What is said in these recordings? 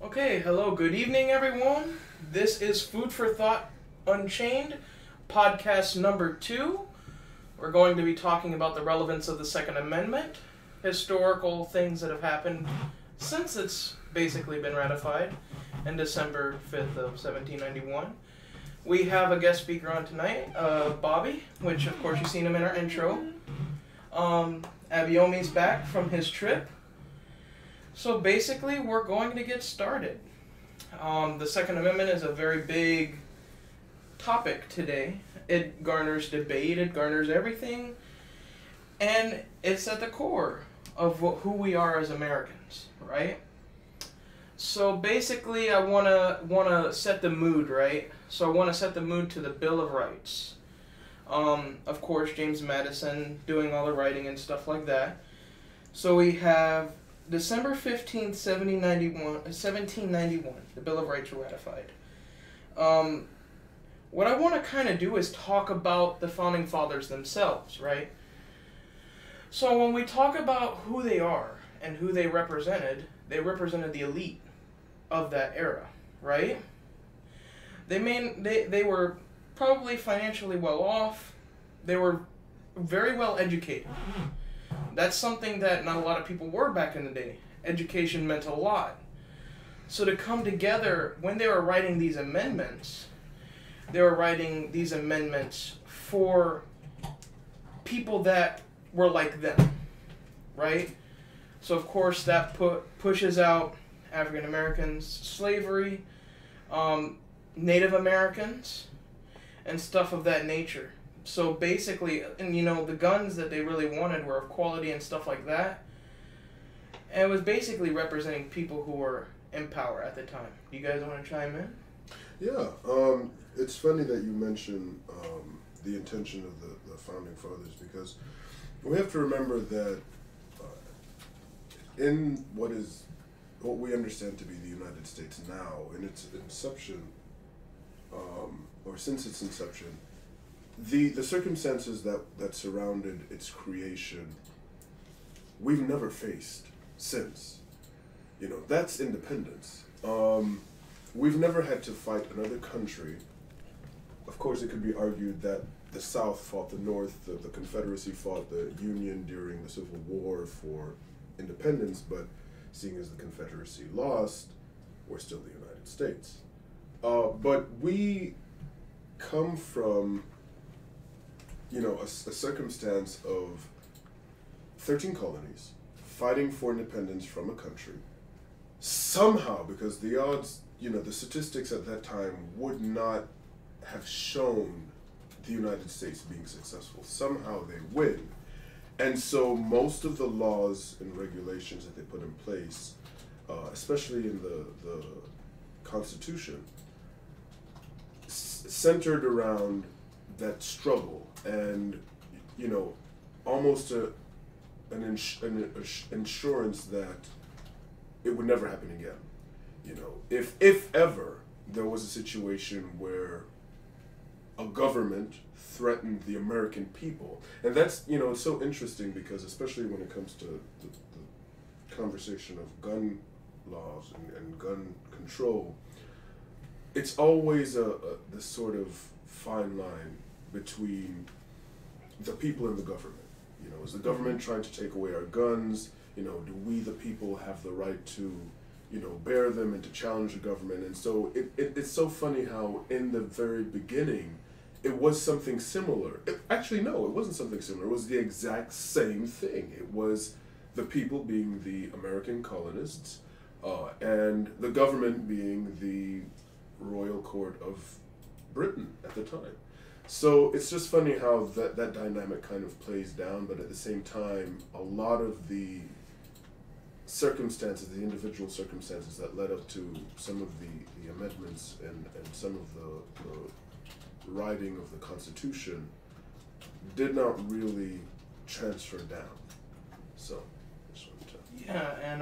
Okay, hello, good evening, everyone. This is Food for Thought Unchained, podcast number 2. We're going to be talking about the relevance of the Second Amendment, historical things that have happened since it's basically been ratified in December 5th of 1791. We have a guest speaker on tonight, Bobby, which of course you've seen him in our intro. Abiomi's back from his trip. So basically, we're going to get started. The Second Amendment is a very big topic today. It garners debate, it garners everything, and it's at the core of who we are as Americans, right? So basically, I wanna set the mood, right? So I want to set the mood to the Bill of Rights. Of course, James Madison doing all the writing and stuff like that. So we have December 15th, 1791, the Bill of Rights were ratified. What I want to kind of do is talk about the Founding Fathers themselves, right? So when we talk about who they are and who they represented the elite of that era, right? They were probably financially well off. They were very well educated. That's something that not a lot of people were back in the day. Education meant a lot. So to come together, when they were writing these amendments, they were writing these amendments for people that were like them, right? So of course that pushes out African Americans, slavery, Native Americans, and stuff of that nature. So basically, and the guns that they really wanted were of quality and stuff like that. And it was basically representing people who were in power at the time. You guys want to chime in? Yeah, it's funny that you mention the intention of the Founding Fathers, because we have to remember that in what we understand to be the United States now, in its inception, or since its inception, the circumstances that surrounded its creation, we've never faced since. That's independence. We've never had to fight another country. Of course, it could be argued that the South fought the North, the Confederacy fought the Union during the Civil War for independence, but seeing as the Confederacy lost, we're still the United States. But we come from a circumstance of 13 colonies fighting for independence from a country. Somehow, because the odds, the statistics at that time would not have shown the United States being successful. Somehow they win. And so most of the laws and regulations that they put in place, especially in the Constitution, centered around that struggle and almost an insurance that it would never happen again. If ever there was a situation where a government threatened the American people, and that's it's so interesting, because especially when it comes to the conversation of gun laws and gun control, it's always this sort of fine line between the people and the government. Is the government trying to take away our guns? Do we, the people, have the right to, bear them and to challenge the government? And so it's so funny how in the very beginning, it was something similar. Actually, no, it wasn't something similar. It was the exact same thing. It was the people being the American colonists, and the government being the royal court of Britain at the time. So it's just funny how that dynamic kind of plays down, but at the same time, a lot of the circumstances, the individual circumstances that led up to some of the amendments and some of the writing of the Constitution did not really transfer down. So, just wanted to... Yeah, and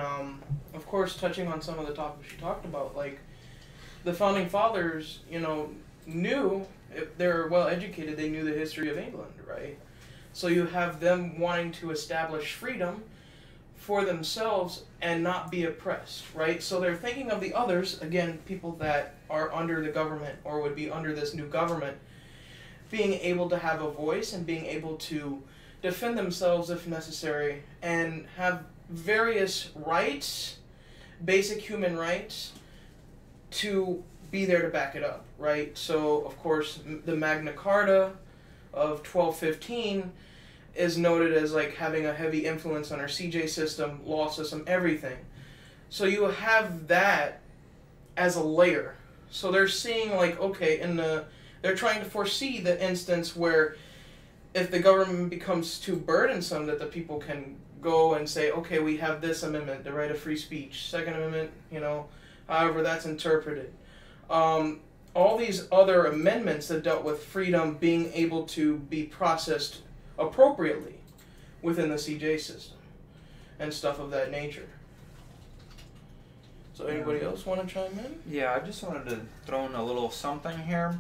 of course, touching on some of the topics you talked about, like the Founding Fathers, knew, if they're well educated, they knew the history of England, right? So you have them wanting to establish freedom for themselves and not be oppressed, right? So they're thinking of the others, again, people that are under the government or would be under this new government, being able to have a voice and being able to defend themselves if necessary and have various rights, basic human rights, to be there to back it up, right? So, of course, the Magna Carta of 1215 is noted as like having a heavy influence on our CJ system, law system, everything. So you have that as a layer. So they're seeing like, okay, they're trying to foresee the instance where if the government becomes too burdensome, that the people can go and say, okay, we have this amendment, the right of free speech, Second Amendment, however that's interpreted. All these other amendments that dealt with freedom being able to be processed appropriately within the CJ system and stuff of that nature. So anybody else want to chime in? Yeah, I just wanted to throw in a little something here.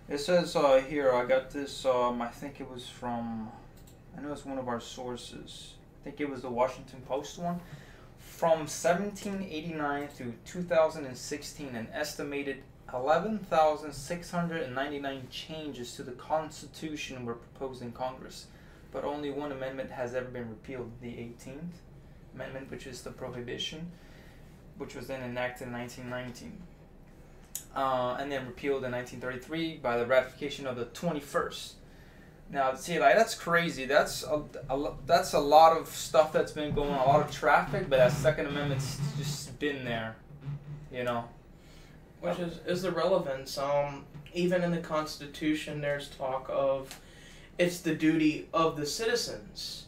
It says here, I got this, I think it was from, I know it's one of our sources. I think it was the Washington Post one. From 1789 through 2016, an estimated 11,699 changes to the Constitution were proposed in Congress, but only one amendment has ever been repealed, the 18th Amendment, which is the Prohibition, which was then enacted in 1919, and then repealed in 1933 by the ratification of the 21st. Now, see, like, that's crazy. That's a lot of stuff that's been going on, a lot of traffic, but that Second Amendment's just been there, Which is the relevance. Even in the Constitution, there's talk of it's the duty of the citizens,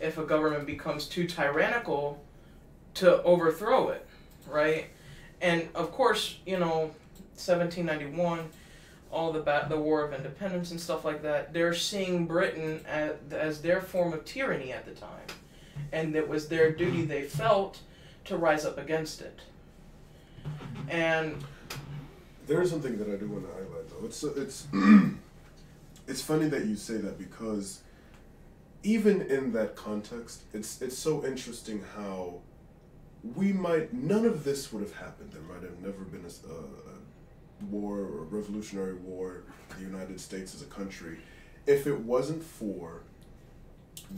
if a government becomes too tyrannical, to overthrow it, right? And of course, 1791, all the War of Independence and stuff like that, they're seeing Britain as their form of tyranny at the time. And it was their duty, they felt, to rise up against it. And there is something that I do want to highlight, though. It's funny that you say that, because even in that context, it's so interesting how none of this would have happened. There might have never been a war or a revolutionary war in the United States as a country if it wasn't for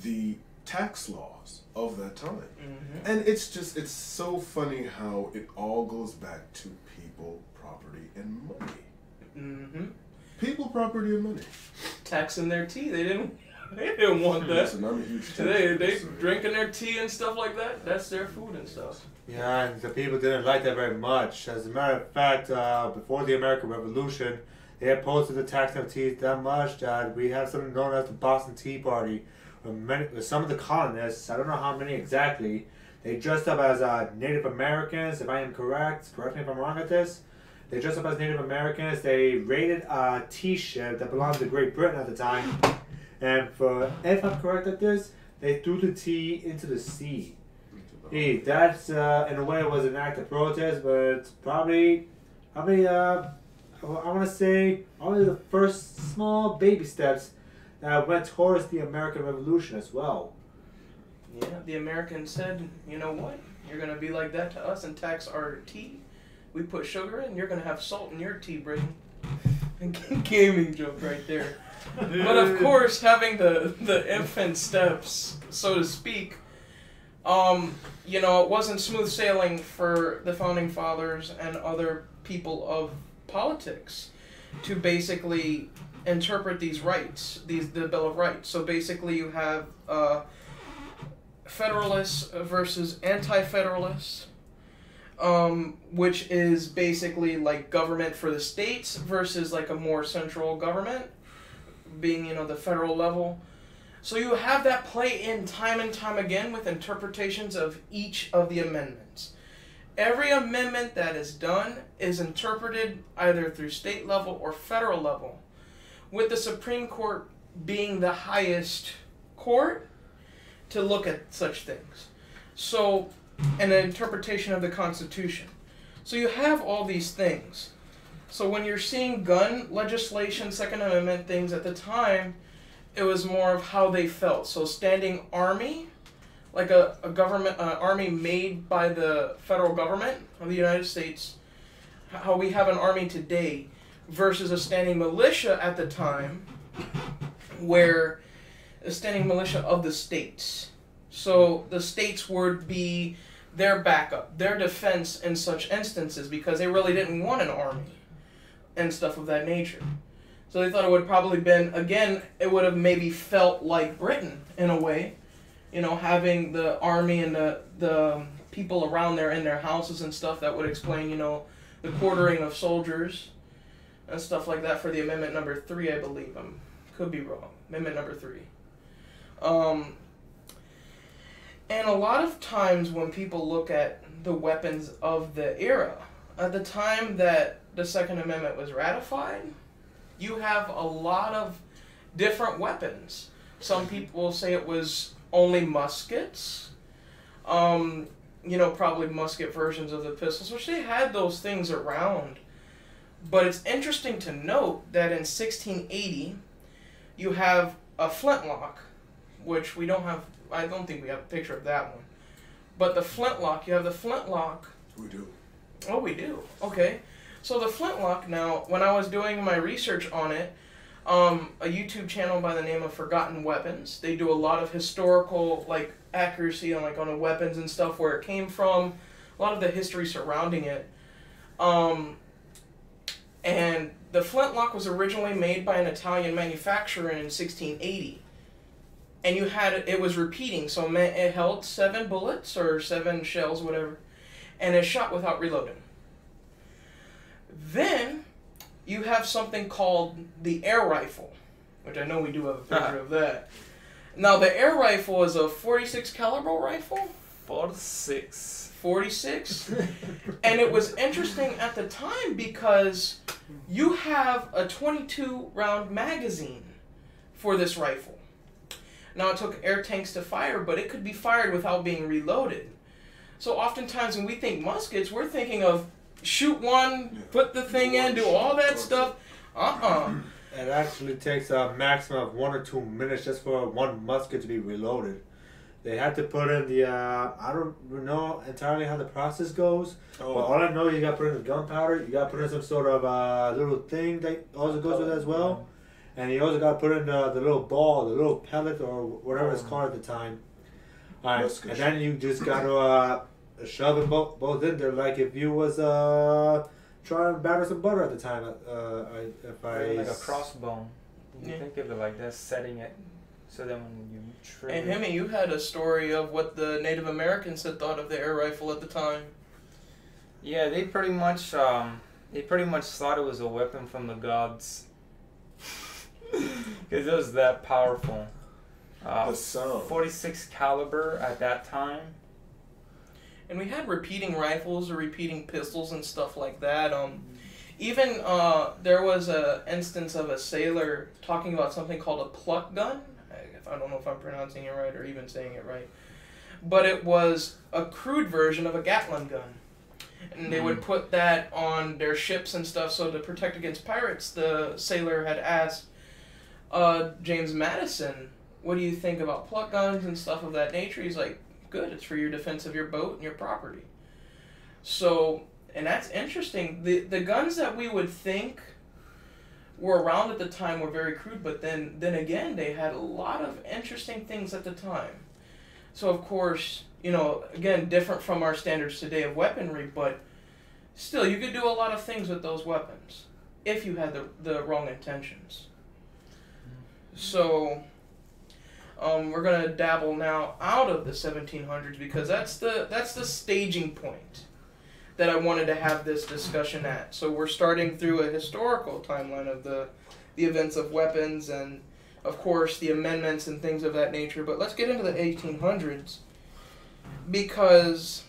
the tax laws of that time. Mm-hmm. And it's so funny how it all goes back to people, property, and money. Mm-hmm. People, property, and money. Taxing their tea. They didn't want that. Listen, I'm a huge they drinking their tea and stuff like that. That's their food and stuff. Yeah, and the people didn't like that very much. As a matter of fact, before the American Revolution, they opposed the taxing of tea that much that we had something known as the Boston Tea Party. Some of the colonists, I don't know how many exactly, they dressed up as Native Americans, if I am correct me if I'm wrong at this. They dressed up as Native Americans. They raided a tea ship that belonged to Great Britain at the time. And if I'm correct at this, they threw the tea into the sea. Hey, that's, in a way, was an act of protest, but probably, I want to say, only the first small baby steps that went towards the American Revolution as well. Yeah, the Americans said, you know what, you're going to be like that to us and tax our tea. We put sugar in, you're going to have salt in your tea, Britain. Gaming joke right there. But of course, having the infant steps, so to speak, it wasn't smooth sailing for the Founding Fathers and other people of politics to basically interpret these rights, the Bill of Rights. So basically you have Federalists versus Anti-Federalists, which is basically like government for the states versus like a more central government, being, the federal level. So you have that play in time and time again with interpretations of each of the amendments. Every amendment that is done is interpreted either through state level or federal level, with the Supreme Court being the highest court to look at such things. So, and an interpretation of the Constitution. So you have all these things. So when you're seeing gun legislation, Second Amendment things at the time, it was more of how they felt. So standing army like a government army made by the federal government of the United States, how we have an army today, versus a standing militia at the time, where a standing militia of the states. So the states would be their backup, their defense in such instances, because they really didn't want an army and stuff of that nature. So they thought it would probably been, again, it would have maybe felt like Britain in a way, you know, having the army and the people around there in their houses and stuff. That would explain, you know, the quartering of soldiers and stuff like that for the Amendment number 3, I believe. I could be wrong. Amendment number 3. And a lot of times when people look at the weapons of the era, at the time that the Second Amendment was ratified, you have a lot of different weapons. Some people say it was only muskets, you know, probably musket versions of the pistols, which they had those things around. But it's interesting to note that in 1680, you have a flintlock, which we don't have, I don't think we have a picture of that one. But the flintlock, you have the flintlock. We do. Oh, we do. Okay. So the flintlock, now, when I was doing my research on it, a YouTube channel by the name of Forgotten Weapons, they do a lot of historical, like, accuracy on, like, on the weapons and stuff, where it came from, a lot of the history surrounding it. And the flintlock was originally made by an Italian manufacturer in 1680. And you had it was repeating, so it held 7 bullets or 7 shells, whatever, and it shot without reloading. Then you have something called the air rifle, which I know we do have a picture of that. Now the air rifle is a 46 caliber rifle. 46. And it was interesting at the time because you have a 22 round magazine for this rifle. Now, it took air tanks to fire, but it could be fired without being reloaded. So oftentimes when we think muskets, we're thinking of shoot one, put the thing in, do all that stuff. It actually takes a maximum of 1 or 2 minutes just for one musket to be reloaded. They had to put in the, I don't know entirely how the process goes, but all I know, you got to put in the gunpowder, you got to put in some sort of little thing that also goes with it as well. And you also got to put in the little ball, the little pellet, or whatever it's called at the time. Alright, and then you just got to shove them both in there, like if you was trying to batter some butter at the time. Like a crossbone. You think of it like that, setting it so that when you trigger. And Hemi, you had a story of what the Native Americans had thought of the air rifle at the time. Yeah, they pretty much thought it was a weapon from the gods. Because it was that powerful. The sound. 46 caliber at that time. And we had repeating rifles or repeating pistols and stuff like that. Even there was a instance of a sailor talking about something called a pluck gun. I don't know if I'm pronouncing it right or even saying it right. But it was a crude version of a Gatling gun. And they would put that on their ships and stuff, so to protect against pirates. The sailor had asked James Madison, what do you think about pluck guns and stuff of that nature? He's like, good, it's for your defense of your boat and your property. So, and that's interesting. The guns that we would think were around at the time were very crude, but then again, they had a lot of interesting things at the time. So, of course, you know, again, different from our standards today of weaponry, but still, you could do a lot of things with those weapons if you had the wrong intentions. So, we're gonna dabble now out of the 1700s because that's the staging point that I wanted to have this discussion at. So we're starting through a historical timeline of the events of weapons and, of course, the amendments and things of that nature. But let's get into the 1800s because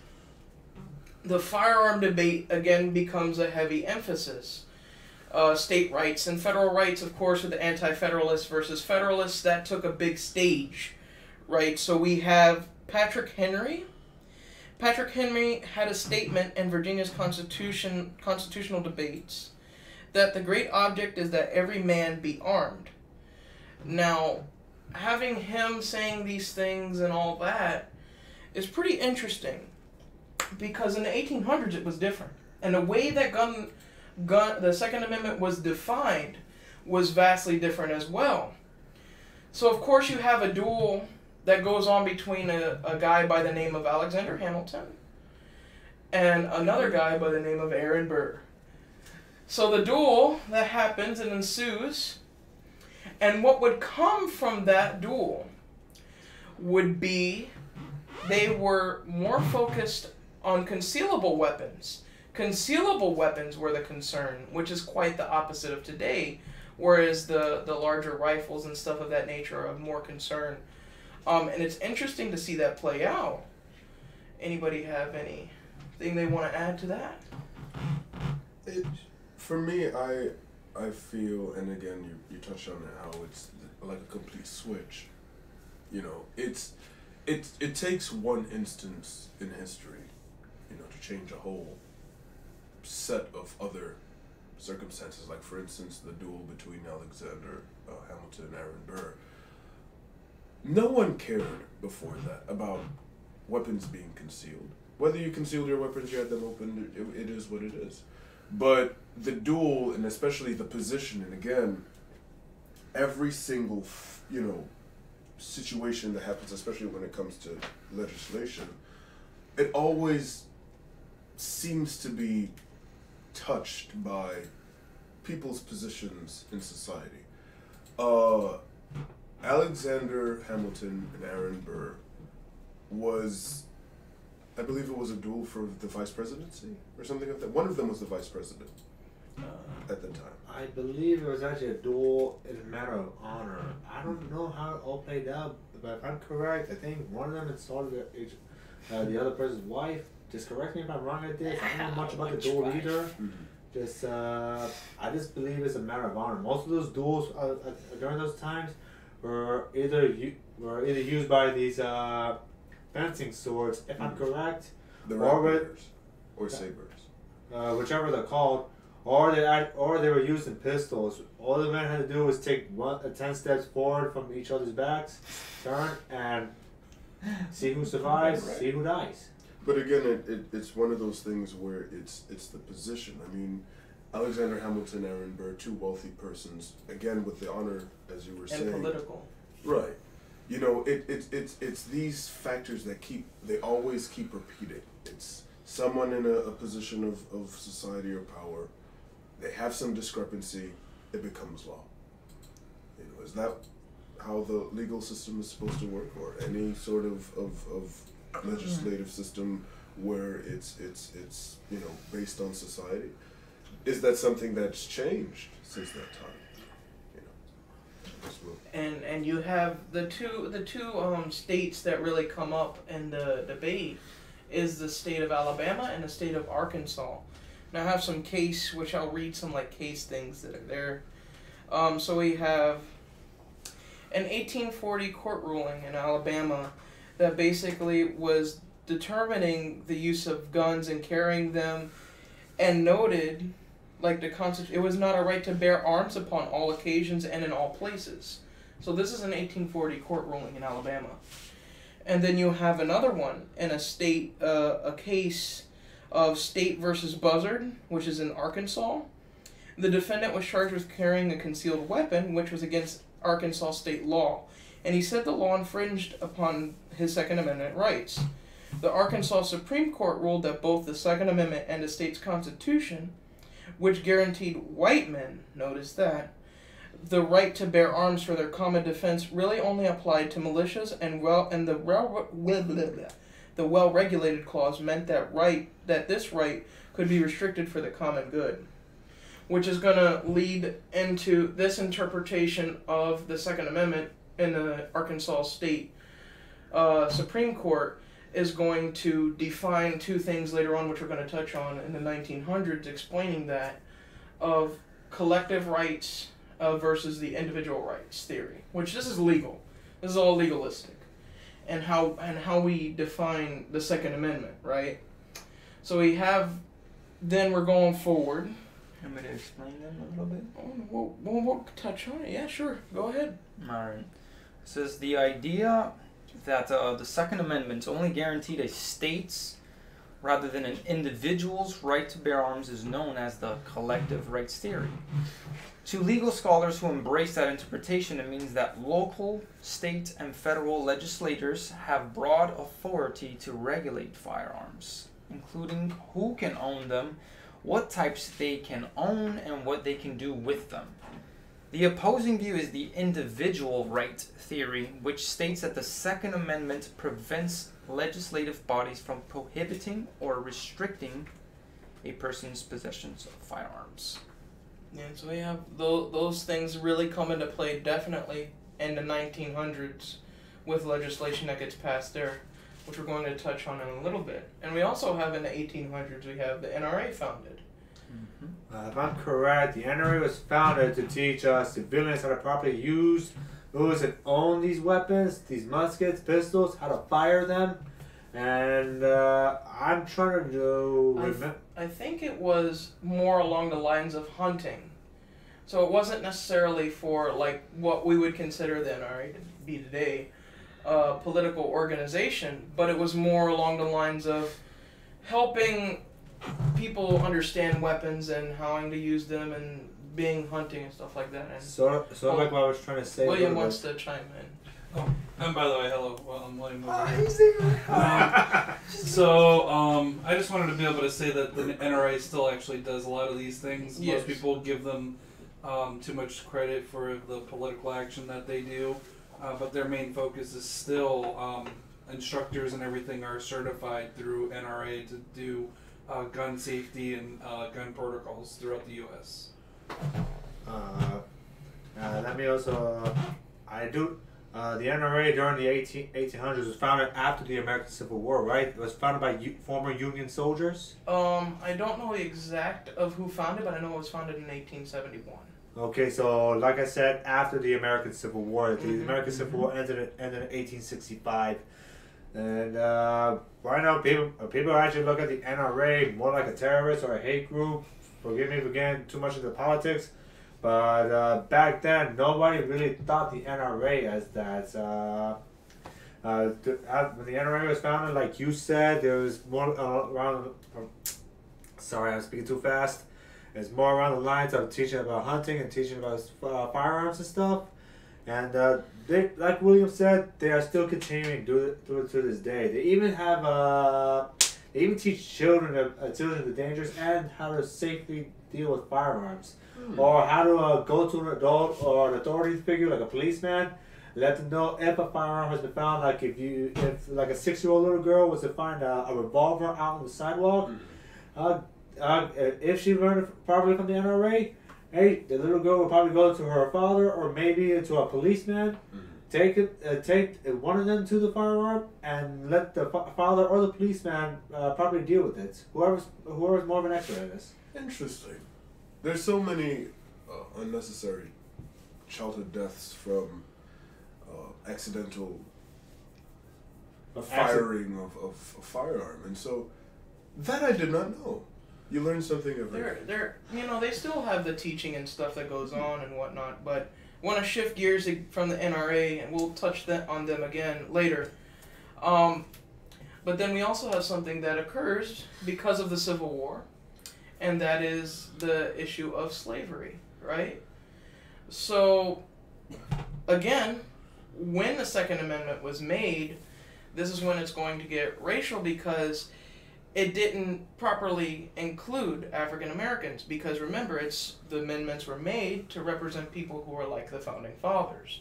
the firearm debate again becomes a heavy emphasis. State rights and federal rights, of course, with the anti-federalists versus federalists, that took a big stage, right? So we have Patrick Henry. Patrick Henry had a statement in Virginia's constitutional debates that the great object is that every man be armed. Now, having him saying these things and all that, is pretty interesting because in the 1800s it was different. And the way that the Second Amendment was defined was vastly different as well. So of course you have a duel that goes on between a guy by the name of Alexander Hamilton and another guy by the name of Aaron Burr. So the duel that happens and ensues, and what would come from that duel would be they were more focused on concealable weapons. Concealable weapons were the concern, which is quite the opposite of today, whereas the larger rifles and stuff of that nature are of more concern. And it's interesting to see that play out. Anybody have anything they want to add to that? For me, I feel, and again, you touched on it, how it's like a complete switch. You know, it takes one instance in history, you know, to change a whole set of other circumstances. Like, for instance, the duel between Alexander Hamilton and Aaron Burr. No one cared before that about weapons being concealed. Whether you concealed your weapons, you had them open, it is what it is. But the duel, and especially the position, and again, every single, you know, situation that happens, especially when it comes to legislation, it always seems to be touched by people's positions in society. Alexander Hamilton and Aaron Burr was, I believe it was a duel for the vice presidency or something like that. One of them was the vice president at the time. I believe it was actually a duel in a matter of honor. I don't know how it all played out, but if I'm correct, I think one of them insulted the other person's wife. Just correct me if I'm wrong at this. I don't know much about the duel either. Mm-hmm. Just I just believe it's a matter of honor. Most of those duels during those times were either used by these fencing swords, if I'm correct, The rapiers or sabers, whichever they're called, or they were using pistols. All the men had to do was take 10 steps forward from each other's backs, turn, and see who survives, see who dies. But again, it's one of those things where it's the position. I mean, Alexander Hamilton, Aaron Burr, two wealthy persons, again with the honor, as you were saying. And political. Right. You know, it's these factors that they always keep repeating. It's someone in a position of society or power, they have some discrepancy, it becomes law. You know, is that how the legal system is supposed to work, or any sort of legislative system where it's you know, based on society? Is that something that's changed since that time? You know, and you have the two states that really come up in the debate is the state of Alabama and the state of Arkansas. Now I have some case, which I'll read some like case things that are there. So we have an 1840 court ruling in Alabama that basically was determining the use of guns and carrying them, and noted, like the Constitution, it was not a right to bear arms upon all occasions and in all places. So this is an 1840 court ruling in Alabama. And then you have another one in a state, a case of State versus Buzzard, which is in Arkansas. The defendant was charged with carrying a concealed weapon, which was against Arkansas state law, and he said the law infringed upon his Second Amendment rights. The Arkansas Supreme Court ruled that both the Second Amendment and the state's constitution, which guaranteed white men, notice that, the right to bear arms for their common defense, really only applied to militias, and the well-regulated clause meant that this right could be restricted for the common good, which is going to lead into this interpretation of the Second Amendment in the Arkansas State Supreme Court is going to define two things later on, which we're going to touch on in the 1900s, explaining that, of collective rights versus the individual rights theory, which this is legal. This is all legalistic. And how we define the Second Amendment, right? So we have, then we're going forward. Want me to explain them a little bit? We'll touch on it. Yeah, sure. Go ahead. Alright. It says the idea that the Second Amendment only guaranteed a state's rather than an individual's right to bear arms is known as the collective rights theory. To legal scholars who embrace that interpretation, it means that local, state, and federal legislators have broad authority to regulate firearms, including who can own them, what types they can own, and what they can do with them. The opposing view is the individual right theory, which states that the Second Amendment prevents legislative bodies from prohibiting or restricting a person's possessions of firearms. Yeah, so we have those things really come into play definitely in the 1900s with legislation that gets passed there, which we're going to touch on in a little bit. And we also have in the 1800s, we have the NRA founded. If I'm correct, the NRA was founded to teach civilians how to properly use and own these weapons, these muskets, pistols, how to fire them. And I'm trying to remember. I think it was more along the lines of hunting. So it wasn't necessarily for like what we would consider the NRA to be today, political organization, but it was more along the lines of helping people understand weapons and how to use them and being hunting and stuff like that. And so like what I was trying to say. William wants to chime in. Oh, and by the way, hello. Well, I'm William. I just wanted to be able to say that the NRA still actually does a lot of these things. Yes. Most people give them too much credit for the political action that they do, but their main focus is still instructors and everything are certified through NRA to do gun safety and gun protocols throughout the U.S. Let me also, the NRA during the 1800s was founded after the American Civil War, right? It was founded by former Union soldiers? I don't know the exact of who founded, but I know it was founded in 1871. Okay, so like I said, after the American Civil War, the American Civil War ended in 1865. And right now, people actually look at the NRA more like a terrorist or a hate group. Forgive me for getting too much into politics. But back then, nobody really thought the NRA as that. When the NRA was founded, like you said, there was more around. Sorry, I'm speaking too fast. It's more around the lines of teaching about hunting and teaching about firearms and stuff. And they, like William said, they are still continuing to do it to this day. They even have they even teach children the dangers and how to safely deal with firearms. Or how to go to an adult or an authority figure like a policeman, let them know if a firearm has been found. Like if like a 6-year-old little girl was to find a revolver out on the sidewalk, if she learned it properly from the NRA, hey, the little girl will probably go to her father or maybe to a policeman, take one of them to the firearm and let the father or the policeman properly deal with it. Whoever's more of an expert at this. Interesting. There's so many unnecessary childhood deaths from accidental firing of a firearm, and so that I did not know. You learn something every day. They still have the teaching and stuff that goes on and whatnot, but want to shift gears from the NRA, and we'll touch on them again later. But then we also have something that occurs because of the Civil War, and that is the issue of slavery, right? So, again, when the Second Amendment was made, this is when it's going to get racial because it didn't properly include African Americans. Because remember, the amendments were made to represent people who were like the Founding Fathers.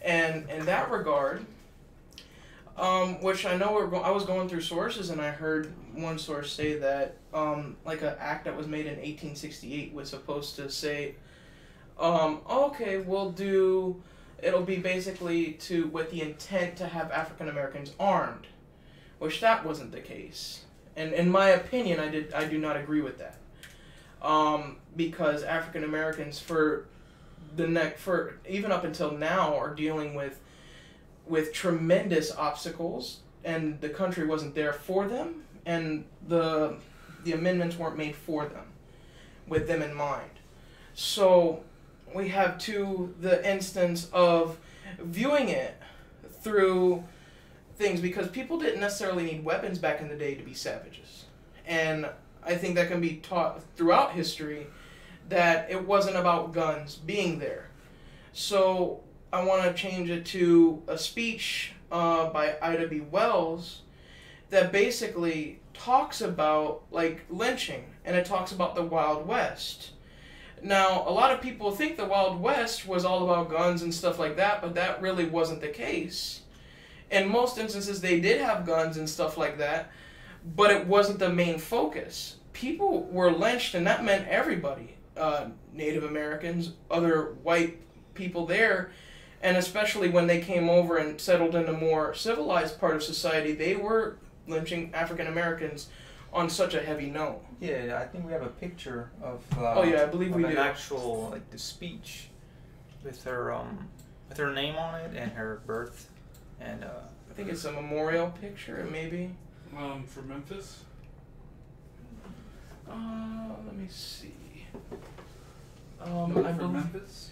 And in that regard, which I know I was going through sources and I heard one source say that like an act that was made in 1868 was supposed to say, okay, it'll be basically with the intent to have African Americans armed, which that wasn't the case. And in my opinion, I do not agree with that. Because African Americans for even up until now are dealing with tremendous obstacles, and the country wasn't there for them, and the amendments weren't made for them, with them in mind. So we have the instance of viewing it through things because people didn't necessarily need weapons back in the day to be savages. And I think that can be taught throughout history that it wasn't about guns being there. So I want to change it to a speech by Ida B. Wells that basically talks about like lynching, and it talks about the Wild West. Now, a lot of people think the Wild West was all about guns and stuff like that, but that really wasn't the case. In most instances, they did have guns and stuff like that, but it wasn't the main focus. People were lynched, and that meant everybody. Native Americans, other white people there, and especially when they came over and settled in a more civilized part of society, they were lynching African Americans on such a heavy note. Yeah, I think we have a picture of. Oh yeah, I believe we an do. actual like the speech with her name on it and her birth, and I think it's a memorial picture, maybe. For Memphis. Let me see. Memphis.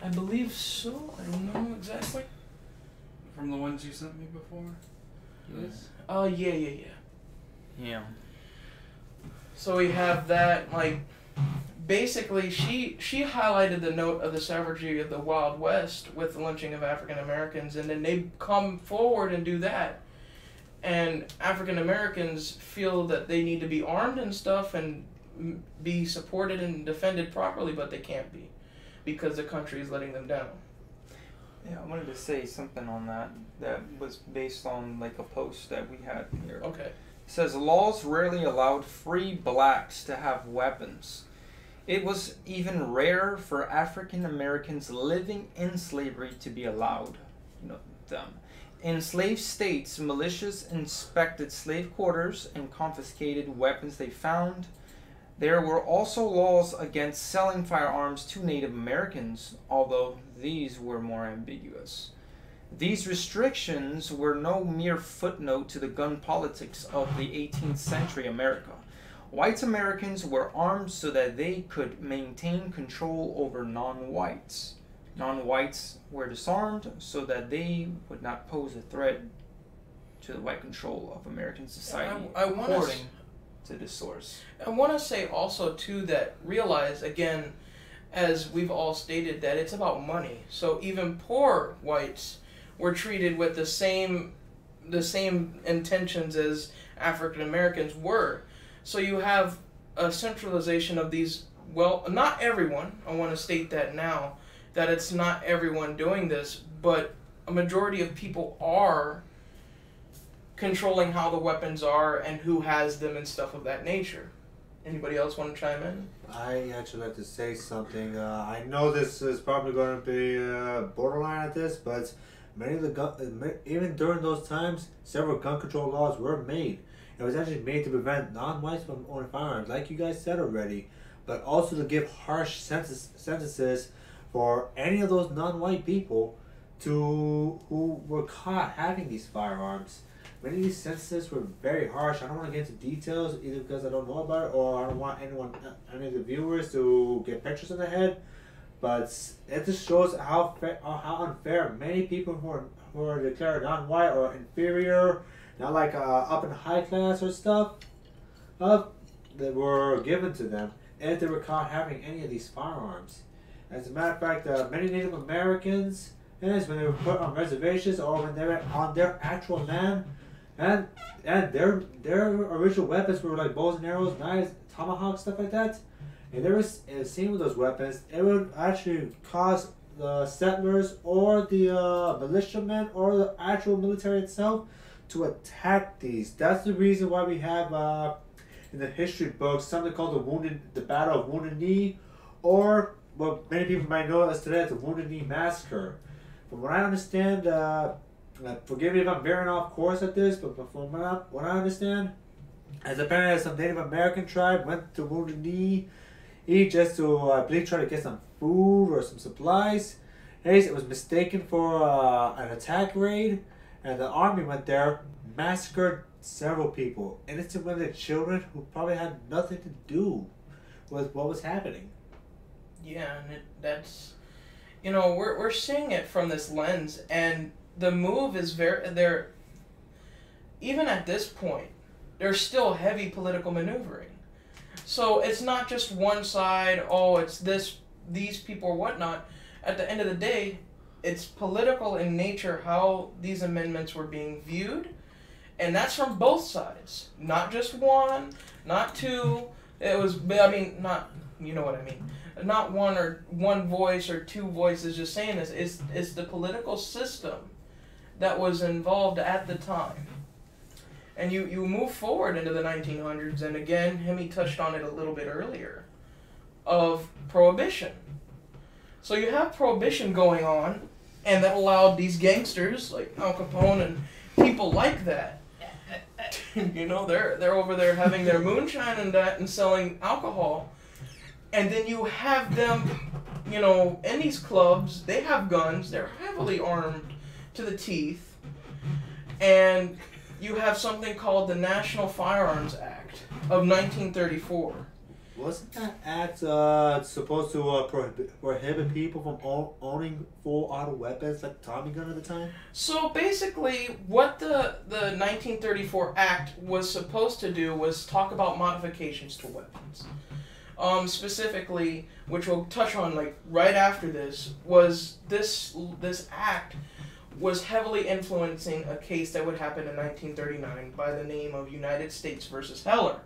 I believe so. I don't know exactly. From the ones you sent me before. Yes. Yeah. So we have that, like, basically she highlighted the note of the savagery of the Wild West with the lynching of African Americans, and then they come forward and do that. And African Americans feel that they need to be armed and stuff and be supported and defended properly, but they can't be because the country is letting them down. Yeah, I wanted to say something on that was based on like a post that we had here. Okay. It says laws rarely allowed free blacks to have weapons. It was even rare for African Americans living in slavery to be allowed, them. In slave states, militias inspected slave quarters and confiscated weapons they found. There were also laws against selling firearms to Native Americans, although these were more ambiguous. These restrictions were no mere footnote to the gun politics of the 18th century America. White Americans were armed so that they could maintain control over non-whites. Non-whites were disarmed so that they would not pose a threat to the white control of American society, according to this source. I want to say also, too, that realize, again, as we've all stated, that it's about money. So even poor whites were treated with the same intentions as African Americans were. So you have a centralization of these, well, not everyone, I want to state that now, that it's not everyone doing this, but a majority of people are controlling how the weapons are and who has them and stuff of that nature. Anybody else want to chime in? I actually like to say something. I know this is probably going to be borderline at this, but many of the even during those times, several gun control laws were made. It was actually made to prevent non-whites from owning firearms, like you guys said already, but also to give harsh sentences for any of those non-white people who were caught having these firearms. Many of these sentences were very harsh. I don't want to get into details either because I don't know about it or I don't want any of the viewers to get pictures in their head. But it just shows how unfair many people who are declared non-white or inferior, not like up in high class or stuff, that were given to them if they were caught having any of these firearms. As a matter of fact, many Native Americans, when they were put on reservations or when they were on their actual land, and their original weapons were like bows and arrows, knives, tomahawks, stuff like that. And they were seen with those weapons, it would actually cause the settlers or the militiamen or the actual military itself to attack these. That's the reason why we have in the history books something called the Battle of Wounded Knee, or what many people might know as today as the Wounded Knee Massacre. From what I understand, forgive me if I'm veering off course at this, but from what I understand, as apparently some Native American tribe went to Wounded Knee just to, I believe, try to get some food or some supplies. Anyways, it was mistaken for an attack raid, and the army went there, massacred several people, innocent women and children who probably had nothing to do with what was happening. Yeah, and that's, we're seeing it from this lens, and the move is they're even at this point, there's still heavy political maneuvering. So it's not just one side, oh, it's these people or whatnot. At the end of the day, it's political in nature how these amendments were being viewed, and that's from both sides. Not just one, not two. It was, I mean, not, you know what I mean. Not one voice or two voices just saying this. It's the political system that was involved at the time. And you move forward into the 1900s, and again, Hemi touched on it a little bit earlier, of prohibition. So you have prohibition going on, and that allowed these gangsters like Al Capone and people like that. You know, they're over there having their moonshine and that and selling alcohol. And then you have them, you know, in these clubs, they have guns, they're heavily armed to the teeth, and you have something called the National Firearms Act of 1934. Wasn't that act supposed to prohibit people from owning full auto weapons like Tommy gun at the time? So basically, what the 1934 Act was supposed to do was talk about modifications to weapons. Specifically, which we'll touch on like right after this, was this act was heavily influencing a case that would happen in 1939 by the name of United States versus Heller,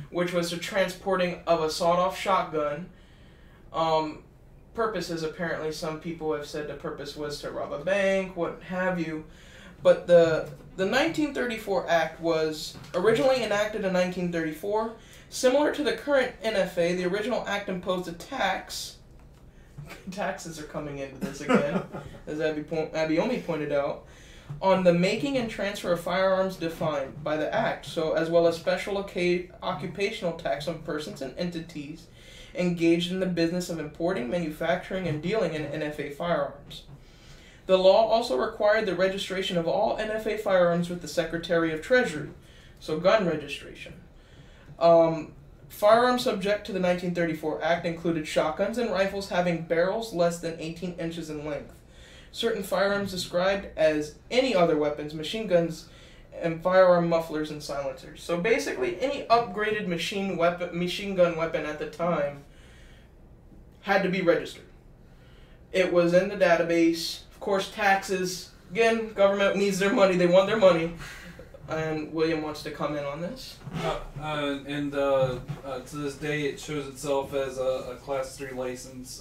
which was the transporting of a sawed-off shotgun. Purposes, apparently, some people have said the purpose was to rob a bank, what have you. But the 1934 Act was originally enacted in 1934. Similar to the current NFA, the original act imposed a tax. Taxes are coming into this again, as Abiomi pointed out, on the making and transfer of firearms defined by the Act, so as well as special occupational tax on persons and entities engaged in the business of importing, manufacturing, and dealing in NFA firearms. The law also required the registration of all NFA firearms with the Secretary of Treasury, so gun registration. Firearms subject to the 1934 Act included shotguns and rifles having barrels less than 18 inches in length. Certain firearms described as any other weapons, machine guns, and firearm mufflers and silencers. So basically, any upgraded machine gun weapon at the time had to be registered. It was in the database. Of course, taxes. Again, government needs their money. They want their money. And William wants to come in on this. To this day, it shows itself as a Class 3 license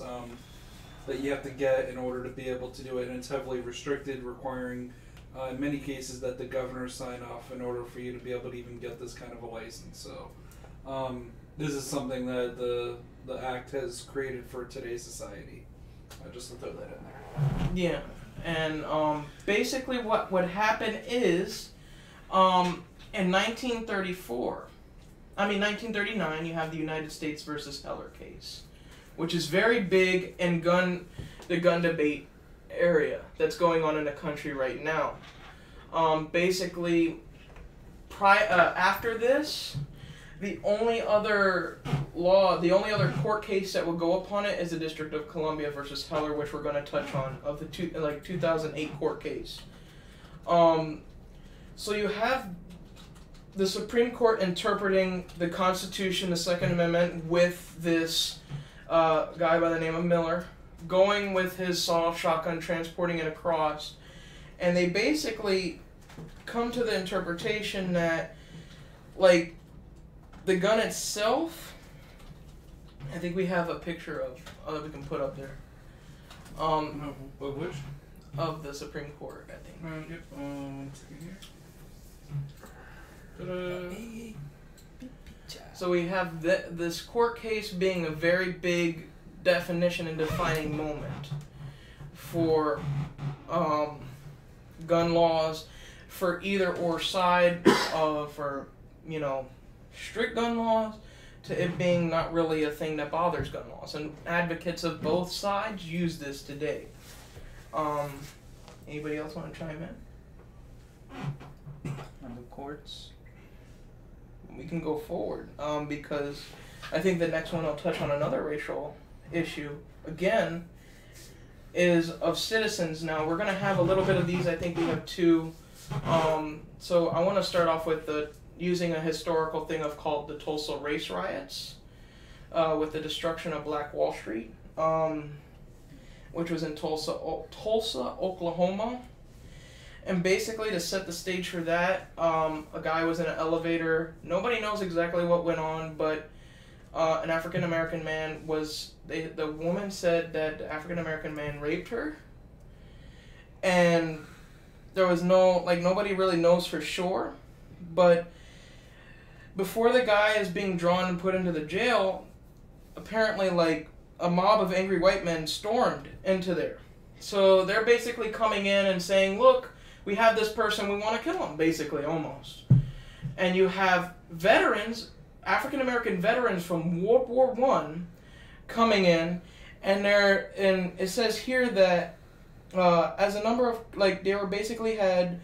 that you have to get in order to be able to do it, and it's heavily restricted, requiring, in many cases, that the governor sign off in order for you to be able to even get this kind of a license. So, this is something that the Act has created for today's society. Just to throw that in there. Yeah, and basically what would happen is, in 1939, you have the United States versus Heller case, which is very big in the gun debate area that's going on in the country right now. Basically, after this, the only other court case that will go upon it is the District of Columbia versus Heller, which we're going to touch on, of the 2008 court case. So you have the Supreme Court interpreting the Constitution, the Second Amendment, with this guy by the name of Miller, going with his sawed-off shotgun, transporting it across, and they basically come to the interpretation that, like, the gun itself, I think we have a picture of we can put up there. Of which? Of the Supreme Court, I think. Yep. One second here. Ta-da. So we have this court case being a very big definition and defining moment for gun laws, for either or side, for, you know, strict gun laws, to it being not really a thing that bothers gun laws. And advocates of both sides use this today. Anybody else want to chime in? On the courts? We can go forward, because I think the next one I'll touch on another racial issue. Again, is of citizens. Now we're gonna have a little bit of these. I think we have two. So I want to start off with using a historical thing called the Tulsa race riots, with the destruction of Black Wall Street, which was in Tulsa, Oklahoma. And basically, to set the stage for that, a guy was in an elevator. Nobody knows exactly what went on, but an African American man was. The woman said that the African American man raped her, and there was nobody really knows for sure, but before the guy is being drawn and put into the jail, apparently a mob of angry white men stormed into there. So they're basically coming in and saying, look, we have this person, we want to kill him, basically, almost. And you have veterans, African American veterans from World War I coming in, and it says here that as a number of, they were basically had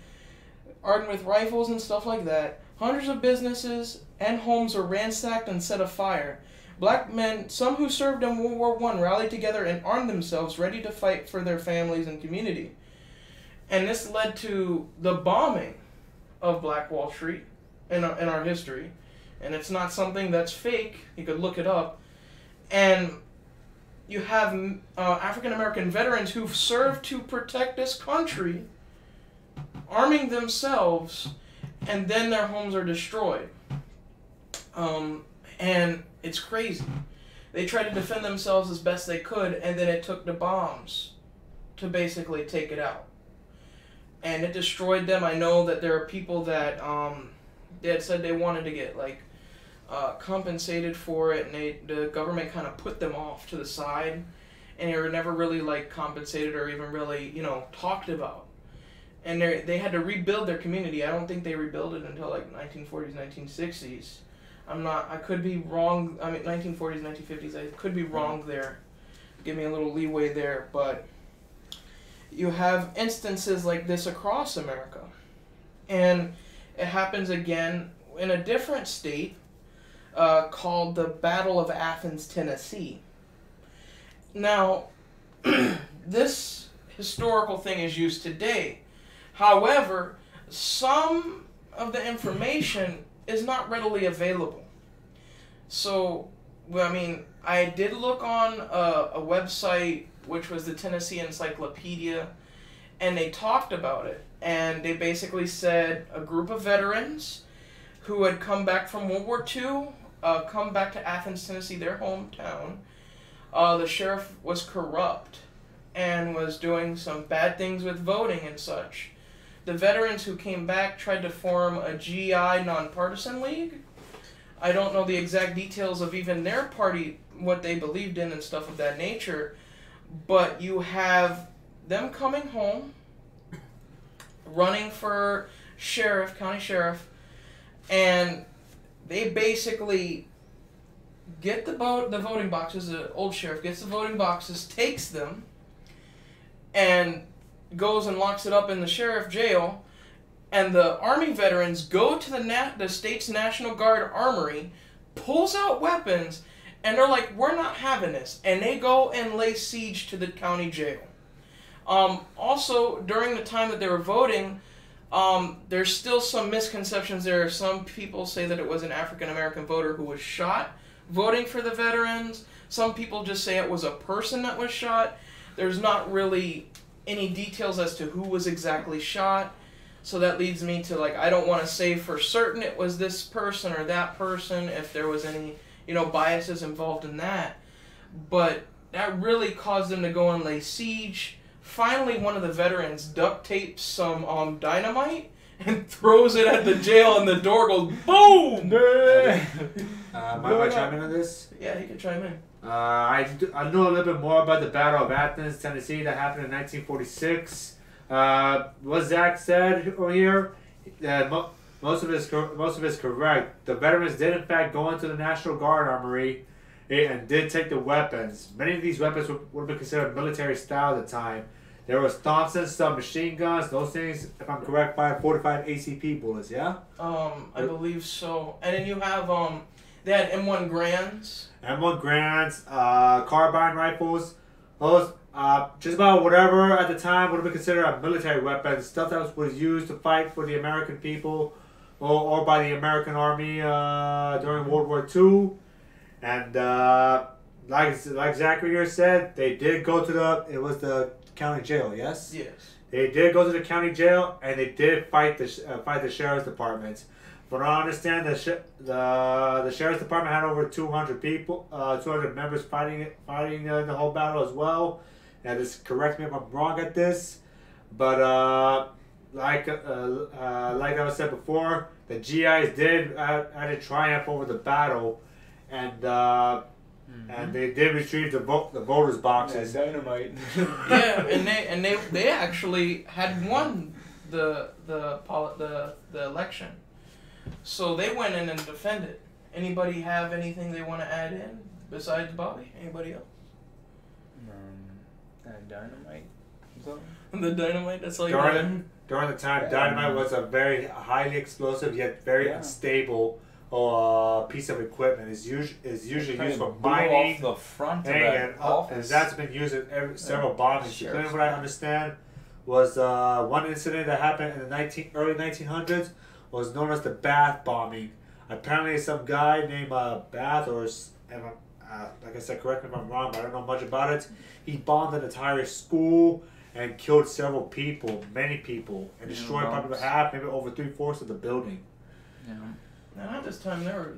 armed with rifles and stuff like that. Hundreds of businesses and homes were ransacked and set afire. Black men, some who served in World War I, rallied together and armed themselves, ready to fight for their families and community. And this led to the bombing of Black Wall Street in our history. And it's not something that's fake. You could look it up. And you have African American veterans who've served to protect this country, arming themselves, and then their homes are destroyed. And it's crazy. They tried to defend themselves as best they could, and then it took the bombs to basically take it out. And it destroyed them. I know that there are people that they had said they wanted to get compensated for it, and the government kind of put them off to the side, and they were never really compensated or even really talked about. And they had to rebuild their community. I don't think they rebuilt it until 1940s, 1960s. I could be wrong. 1940s, 1950s. I could be wrong there. Give me a little leeway there, but you have instances like this across America, and it happens again in a different state called the Battle of Athens, Tennessee. Now, this historical thing is used today. However, some of the information is not readily available. So, I did look on a website, which was the Tennessee Encyclopedia, and they talked about it. And they basically said a group of veterans who had come back from World War II, come back to Athens, Tennessee, their hometown. The sheriff was corrupt and was doing some bad things with voting and such. The veterans who came back tried to form a GI nonpartisan league. I don't know the exact details of even their party, what they believed in and stuff of that nature, but you have them coming home, running for sheriff, county sheriff, and they basically get the voting boxes. The old sheriff gets the voting boxes, takes them, and goes and locks it up in the sheriff jail, and the Army veterans go to the state's National Guard armory, pulls out weapons, and they're like, we're not having this, and they go and lay siege to the county jail. Also, during the time that they were voting, there's still some misconceptions there. Some people say that it was an African-American voter who was shot voting for the veterans. Some people just say it was a person that was shot. There's not really any details as to who was exactly shot. So that leads me to, I don't want to say for certain it was this person or that person, if there was any, biases involved in that. But that really caused them to go and lay siege. Finally, one of the veterans duct tapes some dynamite and throws it at the jail, and the door goes boom! Mind if I chime in on this? Yeah, he can chime in. I know a little bit more about the Battle of Athens, Tennessee, that happened in 1946. What Zach said here, most of it is correct. The veterans did in fact go into the National Guard armory and did take the weapons. Many of these weapons would be considered military style at the time. There was Thompson submachine guns. Those things, if I'm correct, fired 45 ACP bullets. Yeah. I believe so. And then you have they had M1 Grands. M1 Grands, carbine rifles. Those just about whatever at the time would have been considered a military weapon, stuff that was used to fight for the American people or by the American Army during World War II. And like Zachary here said, they did go to the county jail, yes? Yes. They did go to the county jail, and they did fight the sheriff's department. From what I understand, the sheriff's department had over 200 people, 200 members fighting in the whole battle as well. And just correct me if I'm wrong at this, but like I was said before, the GIs did had a triumph over the battle, and they did retrieve the voters' boxes. Yeah, dynamite. Yeah, and they actually had won the election, so they went in and defended. Anybody have anything they want to add in besides Bobby? Anybody else? Dynamite. The dynamite. That's all you During the time, dynamite was a very highly explosive yet very unstable piece of equipment. Is usually used for mining. Off the front of and office. that's been used in several bombings. Depending what I understand was one incident that happened in the early 1900s was known as the Bath bombing. Apparently, some guy named Bath, or like I said, correct me if I'm wrong, but I don't know much about it. He bombed an entire school and killed several people, many people, and destroyed probably half, maybe over 3/4 of the building. Yeah. Now at this time, there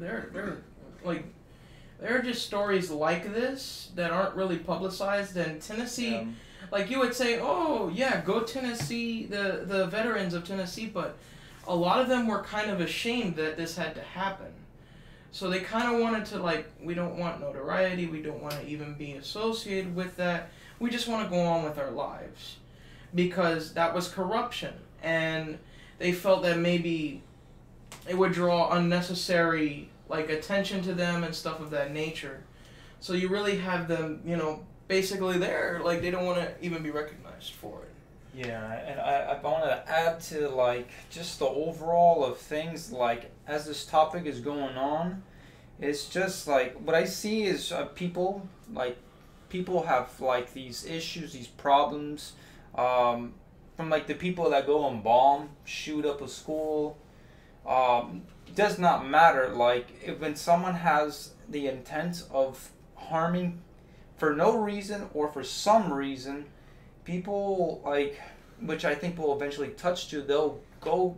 are just stories like this that aren't really publicized. And Tennessee, like you would say, oh yeah, go Tennessee, the veterans of Tennessee, but a lot of them were kind of ashamed that this had to happen. So they kind of wanted to, we don't want notoriety, we don't want to even be associated with that. We just want to go on with our lives. Because that was corruption. And they felt that maybe it would draw unnecessary, attention to them and stuff of that nature. So you really have them, basically there, they don't want to even be recognized for it. Yeah, and I wanted to add to just the overall of things as this topic is going on, it's just what I see is people have these issues, these problems, from the people that go and bomb, shoot up a school. It does not matter when someone has the intent of harming for no reason or for some reason. People which I think will eventually touch you, they'll go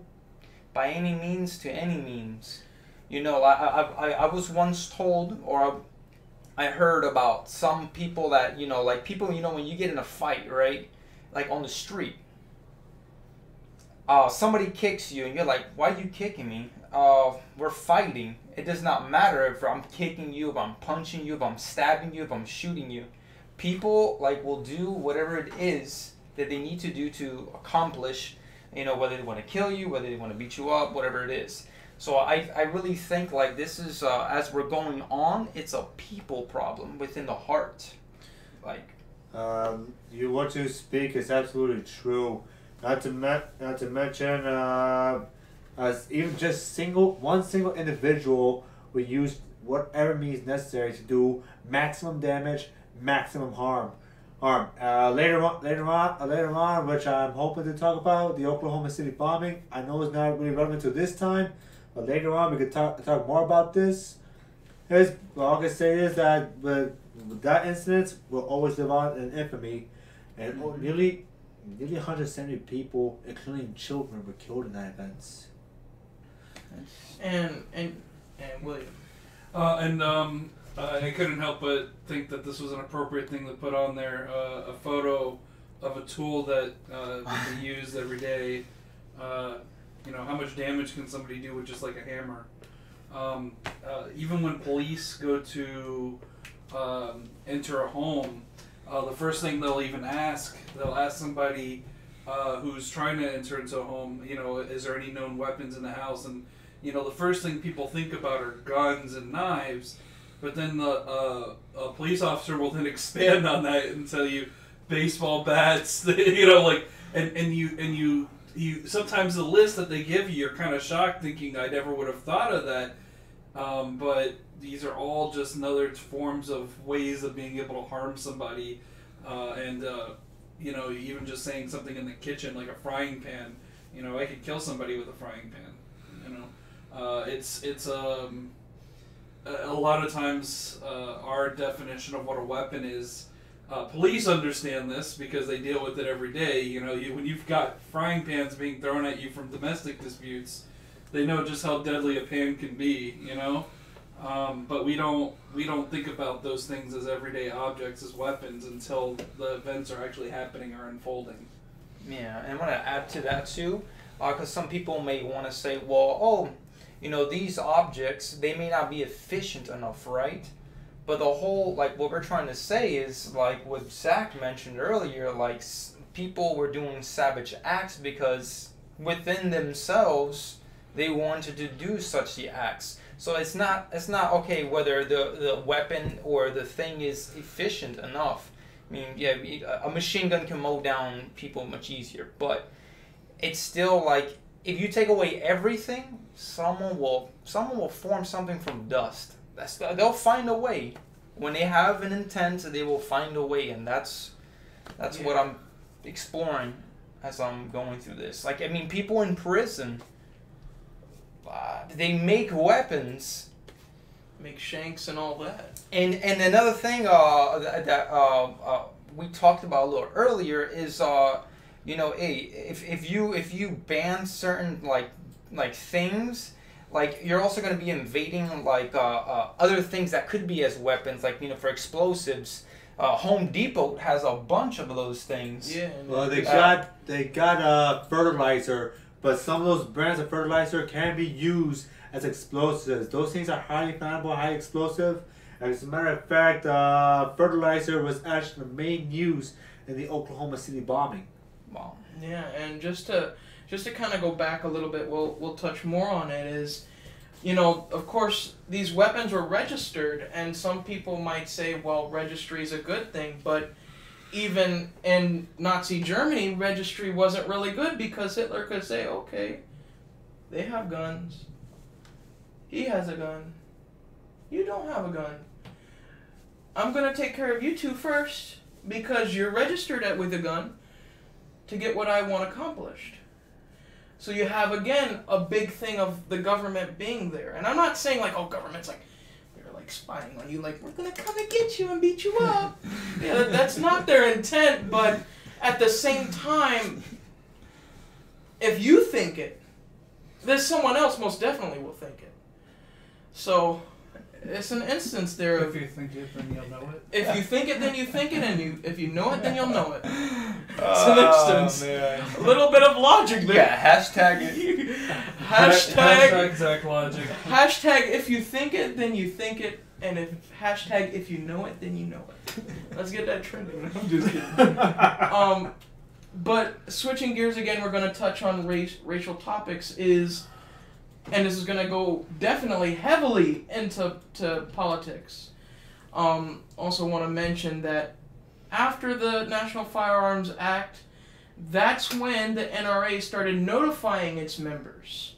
by any means to any means. I was once told, or I heard about some people that, people, when you get in a fight, right? On the street, somebody kicks you and you're like, why are you kicking me? We're fighting. It does not matter if I'm kicking you, if I'm punching you, if I'm stabbing you, if I'm shooting you. People will do whatever it is that they need to do to accomplish, whether they want to kill you, whether they want to beat you up, whatever it is. So I really think this is as we're going on, it's a people problem within the heart. You what you speak is absolutely true. Not to mention as even just one single individual will use whatever means necessary to do maximum damage, maximum harm. Later on, which I'm hoping to talk about, the Oklahoma City bombing. I know it's not really relevant to this time, but later on we could talk more about this. All I can say is that with that incident will always live on in infamy, and nearly 170 people, including children, were killed in that event. And William. I couldn't help but think that this was an appropriate thing to put on there, a photo of a tool that we use every day. How much damage can somebody do with just a hammer? Even when police go to enter a home, the first thing they'll ask somebody who's trying to enter into a home, is there any known weapons in the house? And, the first thing people think about are guns and knives. But then a police officer will then expand on that and tell you baseball bats, and you sometimes the list that they give you, you're kind of shocked, thinking I never would have thought of that. But these are all just another forms of ways of being able to harm somebody. You know, even just saying something in the kitchen like a frying pan, you know, I could kill somebody with a frying pan. You know, it's a lot of times our definition of what a weapon is. Police understand this because they deal with it every day. You know, when you've got frying pans being thrown at you from domestic disputes, they know just how deadly a pan can be. You know, but we don't think about those things as everyday objects, as weapons, until the events are actually happening or unfolding. Yeah, and I want to add to that too, because some people may want to say, well, oh, you know, these objects, they may not be efficient enough, right? But the whole, like, what we're trying to say is, like what Zach mentioned earlier, like, people were doing savage acts because within themselves, they wanted to do such the acts. So it's not okay whether the weapon or the thing is efficient enough. I mean, yeah, a machine gun can mow down people much easier, but it's still like, if you take away everything, someone will form something from dust. They'll find a way. When they have an intent, they will find a way, and that's what I'm exploring as I'm going through this. Like, I mean, people in prison, they make weapons, make shanks and all that. And another thing that we talked about a little earlier is you know, if you ban certain like things, like, you're also going to be invading like other things that could be as weapons, like, you know, for explosives. Home Depot has a bunch of those things. Yeah. Well, they got fertilizer, but some of those brands of fertilizer can be used as explosives. Those things are highly flammable, highly explosive. As a matter of fact, fertilizer was actually the main use in the Oklahoma City bombing. Wow. Yeah, and just to kind of go back a little bit, we'll touch more on it. Is, you know, of course, these weapons were registered, and some people might say, well, registry is a good thing, but even in Nazi Germany, registry wasn't really good because Hitler could say, okay, they have guns, he has a gun, you don't have a gun. I'm going to take care of you two first because you're registered with a gun to get what I want accomplished. So you have, again, a big thing of the government being there. And I'm not saying, like, oh, government's like, they're like spying on you, like, we're going to come and get you and beat you up. Yeah, that's not their intent, but at the same time, if you think it, there's someone else most definitely will think it. So it's an instance there of, if you think it, then you'll know it. If you think it, then you think it, and if you know it, then you'll know it. It's an instance. Man. A little bit of logic there. Yeah, hashtag it. Hashtag Zach Logic. Hashtag if you think it, then you think it, and hashtag if you know it, then you know it. Let's get that trending. I'm just kidding. But switching gears again, we're going to touch on racial topics and this is going to go definitely heavily into politics. Also want to mention that after the National Firearms Act, that's when the NRA started notifying its members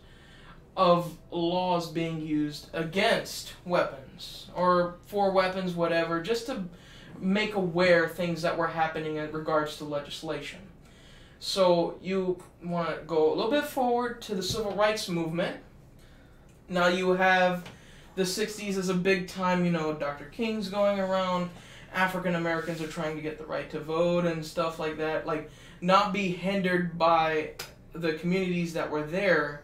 of laws being used against weapons or for weapons, whatever, just to make aware things that were happening in regards to legislation. So you want to go a little bit forward to the Civil Rights Movement. Now you have the 60s as a big time, you know, Dr. King's going around, African Americans are trying to get the right to vote and stuff like that, like not be hindered by the communities that were there,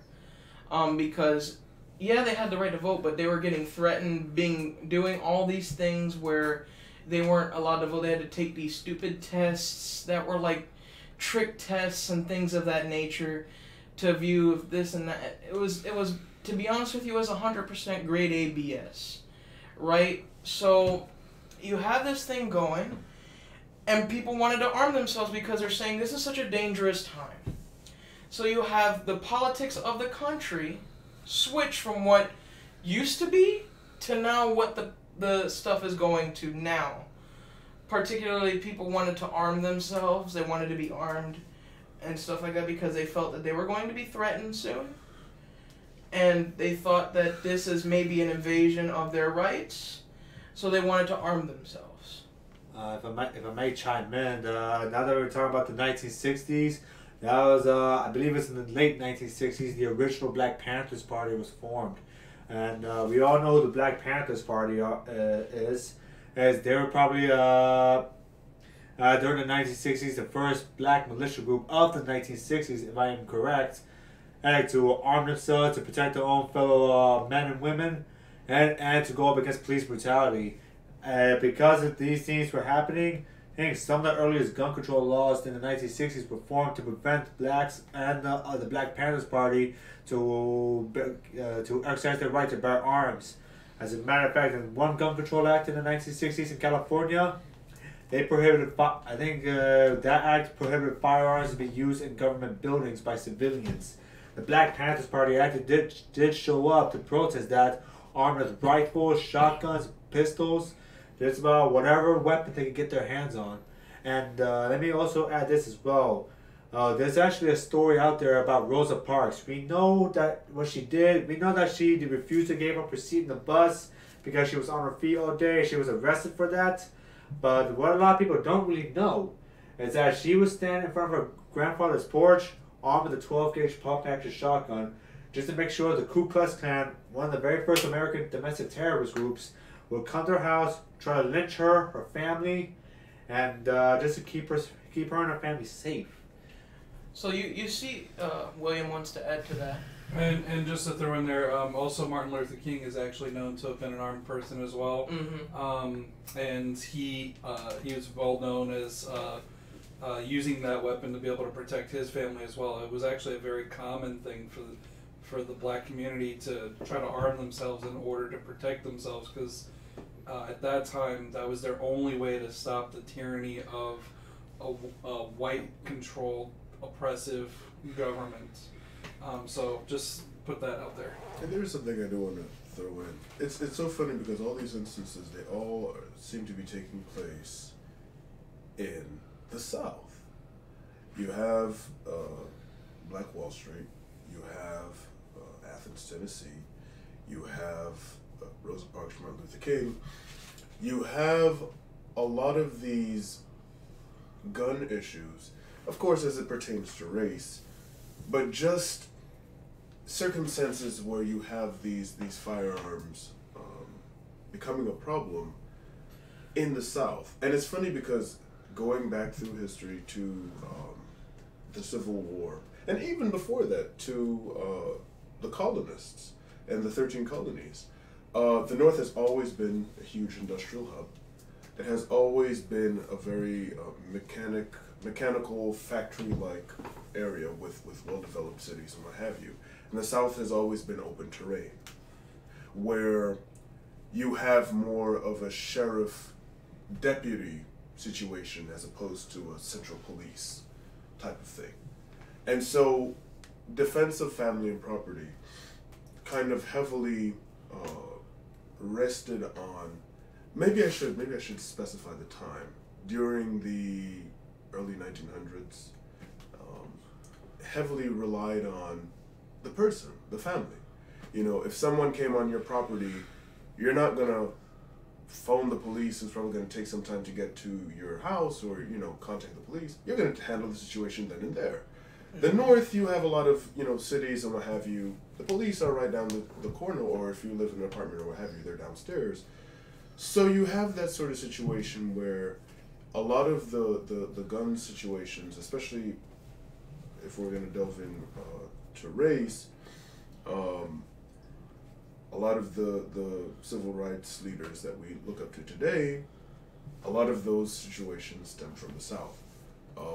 because yeah, they had the right to vote, but they were getting threatened, doing all these things where they weren't allowed to vote. They had to take these stupid tests that were like trick tests and things of that nature to view this and that. It was to be honest with you, it was 100% grade A BS, right? So you have this thing going, and people wanted to arm themselves because they're saying this is such a dangerous time. So you have the politics of the country switch from what used to be to now what the stuff is going to now. Particularly, people wanted to arm themselves. They wanted to be armed and stuff like that because they felt that they were going to be threatened soon. And they thought that this is maybe an invasion of their rights, so they wanted to arm themselves. if I may chime in, now that we're talking about the 1960s, that was, I believe it's in the late 1960s, the original Black Panthers Party was formed. And we all know who the Black Panthers Party is, as they were probably, during the 1960s, the first black militia group of the 1960s, if I am correct, and to arm themselves to protect their own fellow men and women, and to go up against police brutality. Because of these things were happening, I think some of the earliest gun control laws in the 1960s were formed to prevent blacks and the Black Panthers Party to exercise their right to bear arms. As a matter of fact, in one gun control act in the 1960s in California, they prohibited. That act prohibited firearms to be used in government buildings by civilians. The Black Panthers Party actually did show up to protest that, armed with rifles, shotguns, pistols, just about whatever weapon they could get their hands on. And let me also add this as well. There's actually a story out there about Rosa Parks. We know that what she did. We know that she refused to give up her seat in the bus because she was on her feet all day. She was arrested for that. But what a lot of people don't really know is that she was standing in front of her grandfather's porch, armed with a 12-gauge pump-action shotgun, just to make sure the Ku Klux Klan, one of the very first American domestic terrorist groups, would come to her house, try to lynch her, her family, and just to keep her and her family safe. So you see, William wants to add to that. And just to throw in there, also Martin Luther King is actually known to have been an armed person as well. Mm-hmm. And he was well known as using that weapon to be able to protect his family as well. It was actually a very common thing for the black community to try to arm themselves in order to protect themselves, because at that time that was their only way to stop the tyranny of a white-controlled, oppressive government. So just put that out there. And there's something I do want to throw in. It's so funny because all these instances, they all seem to be taking place in the South. You have Black Wall Street. You have Athens, Tennessee. You have Rosa Parks, Martin Luther King. You have a lot of these gun issues, of course, as it pertains to race, but just circumstances where you have these firearms becoming a problem in the South. And it's funny because going back through history to the Civil War, and even before that to the colonists and the 13 colonies, the North has always been a huge industrial hub. It has always been a very mechanical, factory-like area with well-developed cities and what have you. And the South has always been open terrain, where you have more of a sheriff deputy situation as opposed to a central police type of thing. And so defense of family and property kind of heavily rested on, maybe I should specify the time, during the early 1900s, heavily relied on the person, the family. You know, if someone came on your property, you're not gonna phone the police. It's probably gonna take some time to get to your house or, you know, contact the police. You're gonna handle the situation then and there. The North, you have a lot of, you know, cities and what have you. The police are right down the corner, or if you live in an apartment or what have you, they're downstairs. So you have that sort of situation where a lot of the gun situations, especially if we're going to delve in to race, a lot of the civil rights leaders that we look up to today, a lot of those situations stem from the South.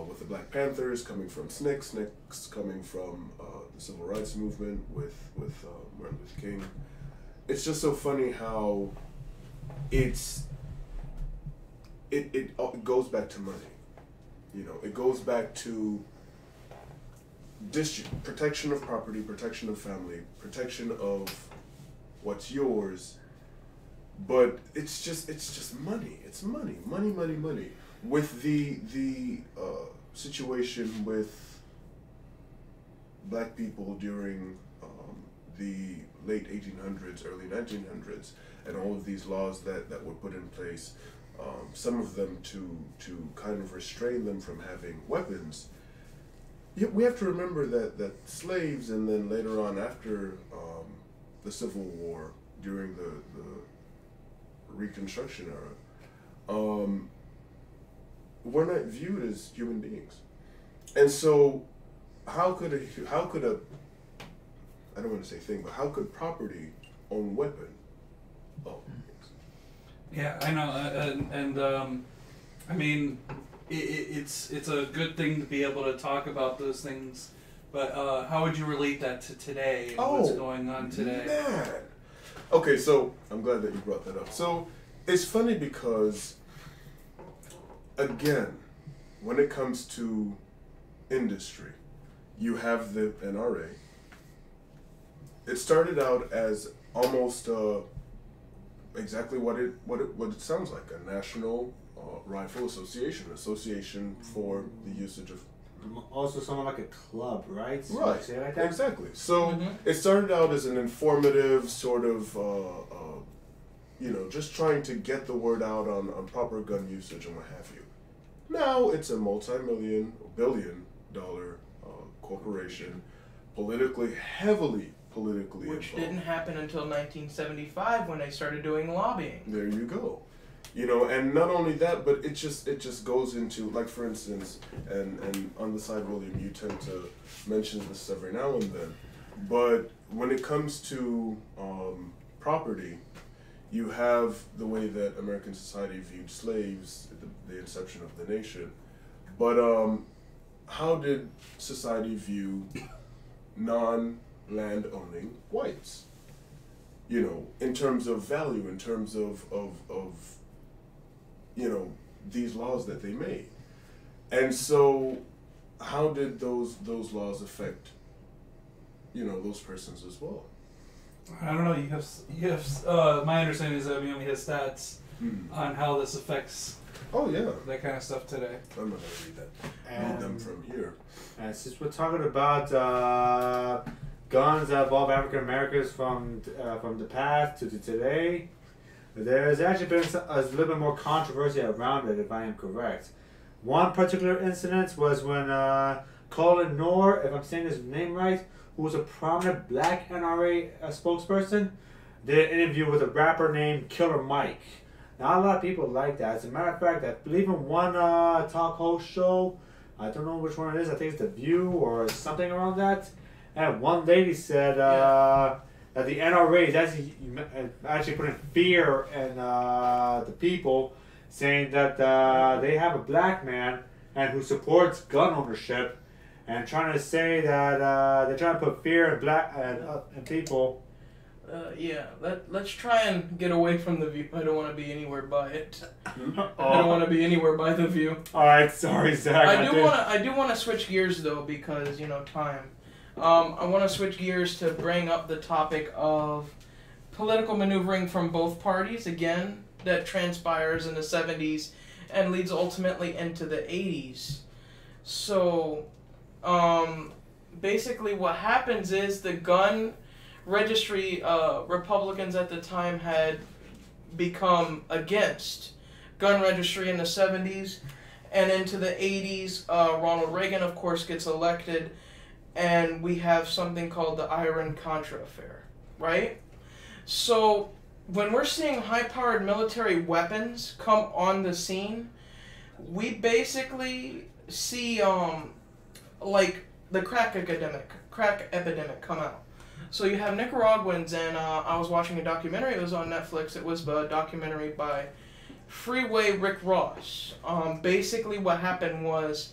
With the Black Panthers coming from SNCC coming from the civil rights movement with Martin Luther King. It's just so funny how it goes back to money. You know, it goes back to protection of property, protection of family, protection of what's yours. But it's just money. It's money. With the situation with black people during the late 1800s, early 1900s, and all of these laws that were put in place some of them to kind of restrain them from having weapons. We have to remember that slaves, and then later on after the Civil War, during the Reconstruction era, were not viewed as human beings. And so how could a I don't want to say thing, but how could property own weapon? Oh. Yeah, I know, I mean, it's a good thing to be able to talk about those things, but how would you relate that to today and what's going on today? Man. Okay, so I'm glad that you brought that up. So it's funny because, again, when it comes to industry, you have the NRA. It started out as almost exactly what it sounds like, a National Rifle Association for the usage of. Also, somewhat like a club, right? Right. Say it like that? Exactly. So it started out as an informative sort of, just trying to get the word out on proper gun usage and what have you. Now it's a billion-dollar corporation, heavily politically Which involved. didn't happen until 1975 when they started doing lobbying. There you go. And not only that, but it just goes into, like, for instance, and on the side, William, you tend to mention this every now and then, but when it comes to property, you have the way that American society viewed slaves at the inception of the nation, but how did society view non-land owning whites? In terms of value, in terms of these laws that they made. And so how did those laws affect, those persons as well? I don't know, you have my understanding is that we have stats on how this affects Oh yeah. that kind of stuff today. I'm not gonna read that. Read them from here. And since we're talking about guns that involve African Americans from the past to today, there's actually been a little bit more controversy around it, if I am correct. One particular incident was when Colin Noor, if I'm saying his name right, who was a prominent black NRA spokesperson, did an interview with a rapper named Killer Mike. Not a lot of people like that. As a matter of fact, I believe in one talk host show, I don't know which one it is, I think it's The View or something around that, and one lady said that the NRA is actually putting fear in the people, saying that they have a black man and who supports gun ownership, and trying to say that they're trying to put fear in people. Let's try and get away from The View. I don't want to be anywhere by it. I don't want to be anywhere by The View. All right, sorry, Zach. I do want to switch gears though, because time. I want to switch gears to bring up the topic of political maneuvering from both parties again that transpires in the 70s and leads ultimately into the 80s. So, basically what happens is the gun registry, Republicans at the time had become against gun registry in the 70s, and into the 80s, Ronald Reagan, of course, gets elected, and we have something called the Iran-Contra affair, right? So when we're seeing high-powered military weapons come on the scene, we basically see like the crack epidemic come out. So you have Nicaraguans, and I was watching a documentary. It was on Netflix. It was a documentary by Freeway Rick Ross. Basically what happened was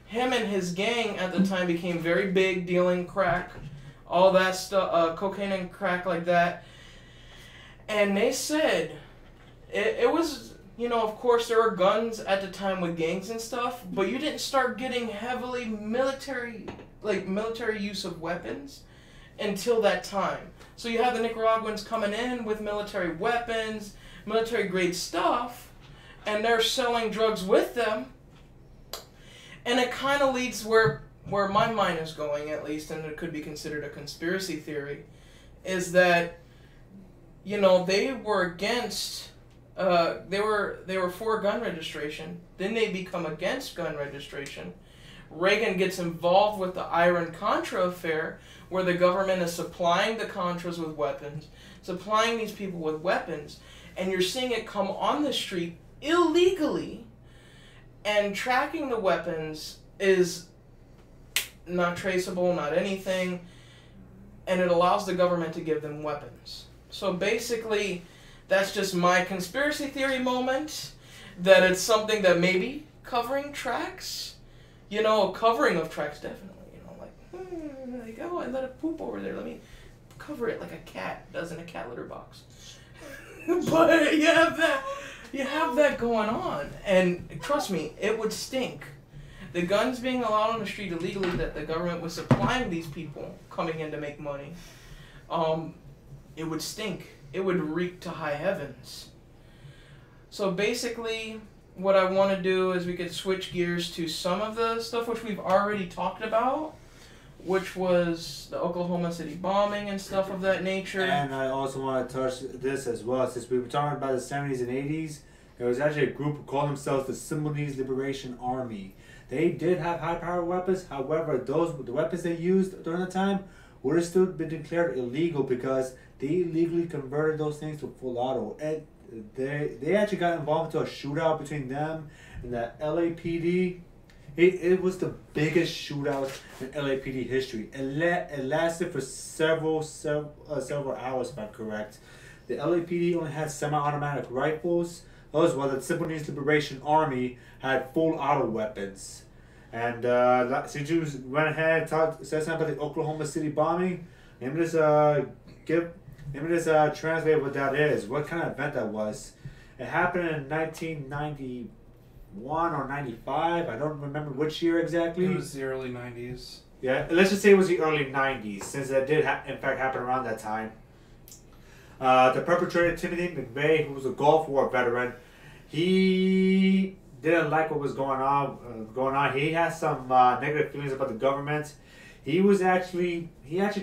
him and his gang at the time became very big, dealing crack, all that stuff, cocaine and crack like that. And they said, it was, of course there were guns at the time with gangs and stuff, but you didn't start getting heavily military use of weapons until that time. So you have the Nicaraguans coming in with military weapons, military grade stuff, and they're selling drugs with them. And it kind of leads where my mind is going, at least, and it could be considered a conspiracy theory, is that, they were against They were for gun registration. Then they become against gun registration. Reagan gets involved with the Iran-Contra affair, where the government is supplying the Contras with weapons, supplying these people with weapons, and you're seeing it come on the street illegally, and tracking the weapons is not traceable, not anything, and it allows the government to give them weapons. So basically, that's just my conspiracy theory moment, that it's something that maybe covering tracks, you know, a covering of tracks definitely, you know, like oh, I let it poop over there, let me cover it like a cat does in a cat litter box. But you have that going on, and trust me, it would stink. The guns being allowed on the street illegally that the government was supplying these people coming in to make money, it would stink. It would reek to high heavens. So basically, what I want to do is we could switch gears to some of the stuff which we've already talked about, which was the Oklahoma City bombing and stuff of that nature. And I also want to touch this as well, since we were talking about the 70s and 80s. There was actually a group who called themselves the Symbionese Liberation Army. They did have high-powered weapons. However, the weapons they used during the time would have still been declared illegal because they illegally converted those things to full auto. And they actually got involved into a shootout between them and the LAPD. It was the biggest shootout in LAPD history. It lasted for several hours, if I'm correct. The LAPD only had semi-automatic rifles. Those while the Symbionese Liberation Army had full auto weapons. And since you went ahead and said something about the Oklahoma City bombing, let me just translate what that is. What kind of event that was? It happened in 1991 or 95. I don't remember which year exactly. It was the early 90s. Yeah, let's just say it was the early 90s, since that did in fact happen around that time. The perpetrator, Timothy McVeigh, who was a Gulf War veteran, he didn't like what was going on. He has some negative feelings about the government. He actually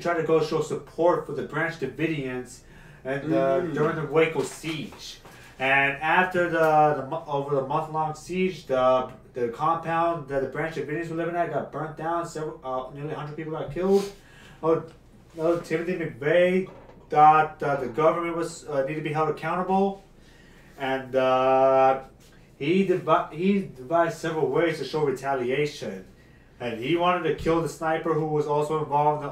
tried to go show support for the Branch Davidians and during the Waco siege. And after over the month-long siege, the compound that the Branch Davidians were living at got burnt down. Nearly 100 people got killed. Timothy McVeigh thought the government needed to be held accountable, and he devised several ways to show retaliation. And he wanted to kill the sniper who was also involved in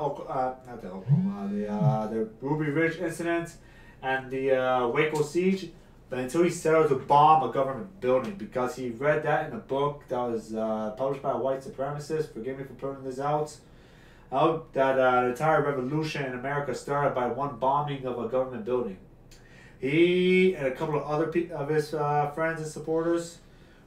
the Ruby Ridge incident and the Waco siege, but until he settled to bomb a government building, because he read that in a book that was published by a white supremacist. Forgive me for putting this out. That the entire revolution in America started by one bombing of a government building. He and a couple of other of his friends and supporters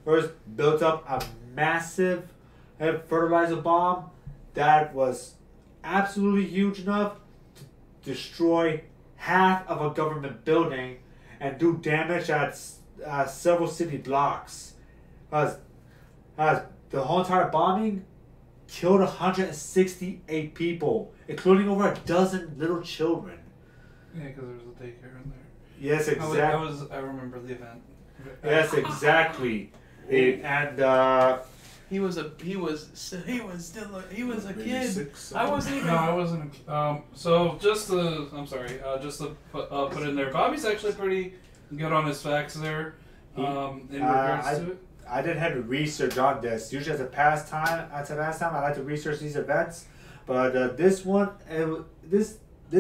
first built up a massive fertilizer bomb that was absolutely huge enough to destroy half of a government building and do damage at several city blocks. The whole entire bombing killed 168 people, including over a dozen little children. Yeah, because there was a daycare in there. Yes, exactly. I remember the event. Yes, exactly. He was a kid. I wasn't even. No, I wasn't. So just to put in there, Bobby's actually pretty good on his facts there. In regards to it. I didn't have to research on this. Usually as a pastime, I like to research these events. But this one, this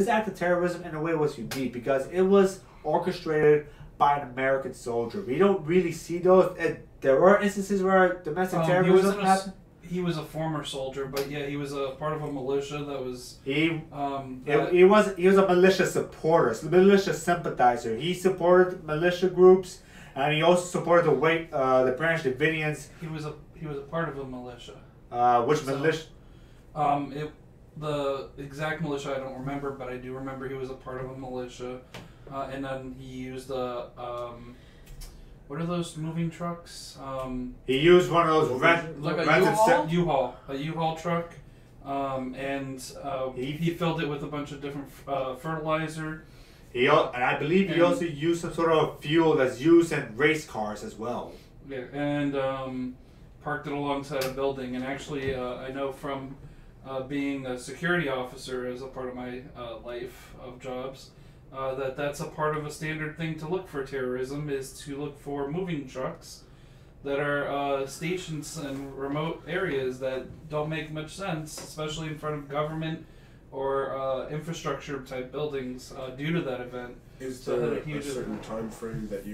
act of terrorism in a way was unique because it was orchestrated by an American soldier. We don't really see those. There were instances where domestic terrorism happened. He was a former soldier, but yeah, he was a part of a militia that was. He was a militia supporter, militia sympathizer. He supported militia groups, and he also supported the Branch Davidians. He was a part of a militia. Which militia? The exact militia I don't remember, but I do remember he was a part of a militia, and then he used what are those moving trucks? He used one of those a U-Haul truck, and he filled it with a bunch of different fertilizer, And I believe he also used some sort of fuel that's used in race cars as well. Yeah, and parked it alongside a building. And actually, I know from being a security officer as a part of my life of jobs, that's a part of a standard thing to look for terrorism, is to look for moving trucks that are stations in remote areas that don't make much sense, especially in front of government or infrastructure type buildings due to that event. Is there a certain time frame that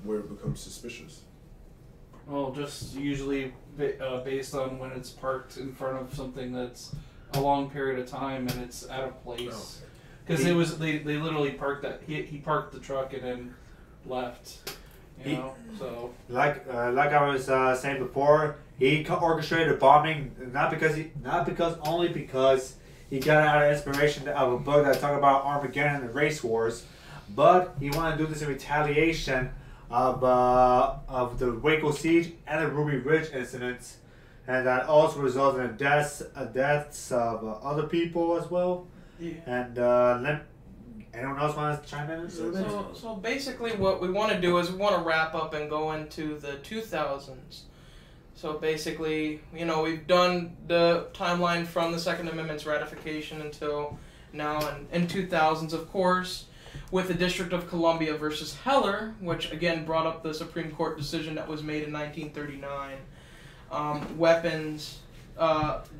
where it becomes suspicious? Well, just usually based on when it's parked in front of something that's a long period of time and it's out of place. Because they literally parked that he parked the truck and then left. You know, so like I was saying before, he orchestrated a bombing not because only because he got out of inspiration of a book that talked about Armageddon and the race wars, but he wanted to do this in retaliation of the Waco siege and the Ruby Ridge incidents, and that also resulted in deaths of other people as well. Yeah. And anyone else want to chime in a little bit? So basically what we want to do is we want to wrap up and go into the 2000s. So basically, you know, we've done the timeline from the Second Amendment's ratification until now, and in 2000s, of course, with the District of Columbia versus Heller, which again brought up the Supreme Court decision that was made in 1939. Weapons,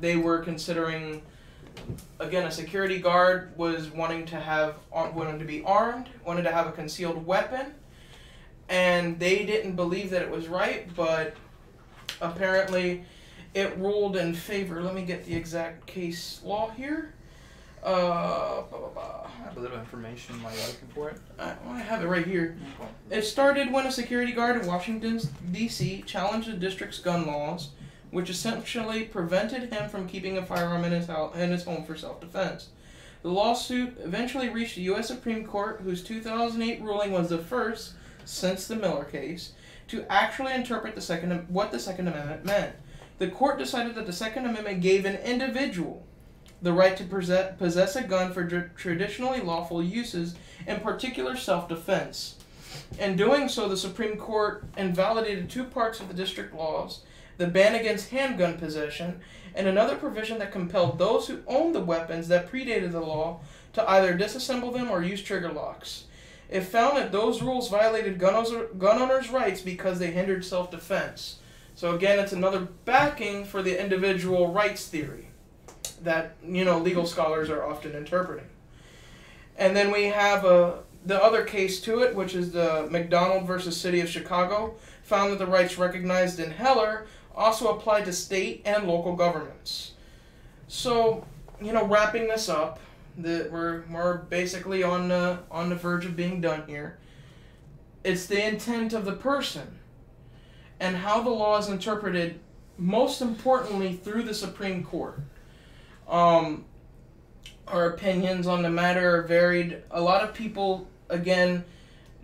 they were considering, again, a security guard was wanted to be armed, wanted to have a concealed weapon, and they didn't believe that it was right, but apparently it ruled in favor. Let me get the exact case law here. I have a little information while you're looking for it. I have it right here. Okay. It started when a security guard in Washington, D.C. challenged the district's gun laws, which essentially prevented him from keeping a firearm in his home for self-defense. The lawsuit eventually reached the U.S. Supreme Court, whose 2008 ruling was the first, since the Miller case, to actually interpret what the Second Amendment meant. The court decided that the Second Amendment gave an individual the right to possess a gun for traditionally lawful uses, in particular self-defense. In doing so, the Supreme Court invalidated two parts of the district laws: the ban against handgun possession, and another provision that compelled those who owned the weapons that predated the law to either disassemble them or use trigger locks. It found that those rules violated gun owners' rights because they hindered self-defense. So again, it's another backing for the individual rights theory that, you know, legal scholars are often interpreting. And then we have the other case to it, which is the McDonald versus City of Chicago, found that the rights recognized in Heller also applied to state and local governments. So, you know, wrapping this up, we're basically on the verge of being done here. It's the intent of the person and how the law is interpreted, most importantly through the Supreme Court. Our opinions on the matter are varied. A lot of people, again,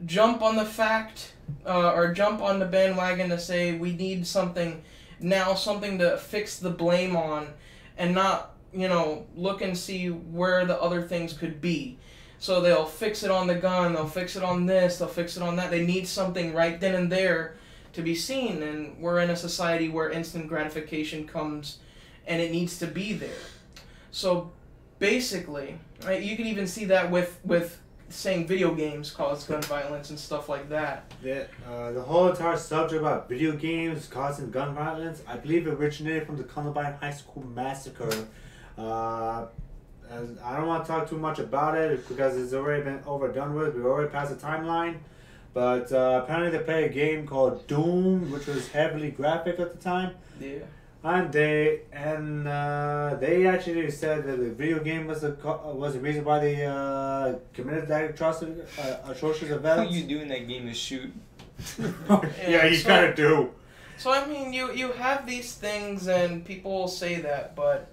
jump on the fact or jump on the bandwagon to say we need something now, something to fix the blame on, and not, you know, look and see where the other things could be. So they'll fix it on the gun, they'll fix it on this, they'll fix it on that. They need something right then and there to be seen, and we're in a society where instant gratification comes and it needs to be there. So basically, right, you can even see that with saying video games cause gun violence and stuff like that. The whole entire subject about video games causing gun violence, I believe it originated from the Columbine High School massacre. And I don't want to talk too much about it because it's already been overdone with. We already passed the timeline. But apparently they played a game called Doom, which was heavily graphic at the time. Yeah. And they actually said that the video game was the reason why they committed that atrocious event. All you do in that game is shoot. Yeah, you kind of do. So I mean, you have these things and people will say that, but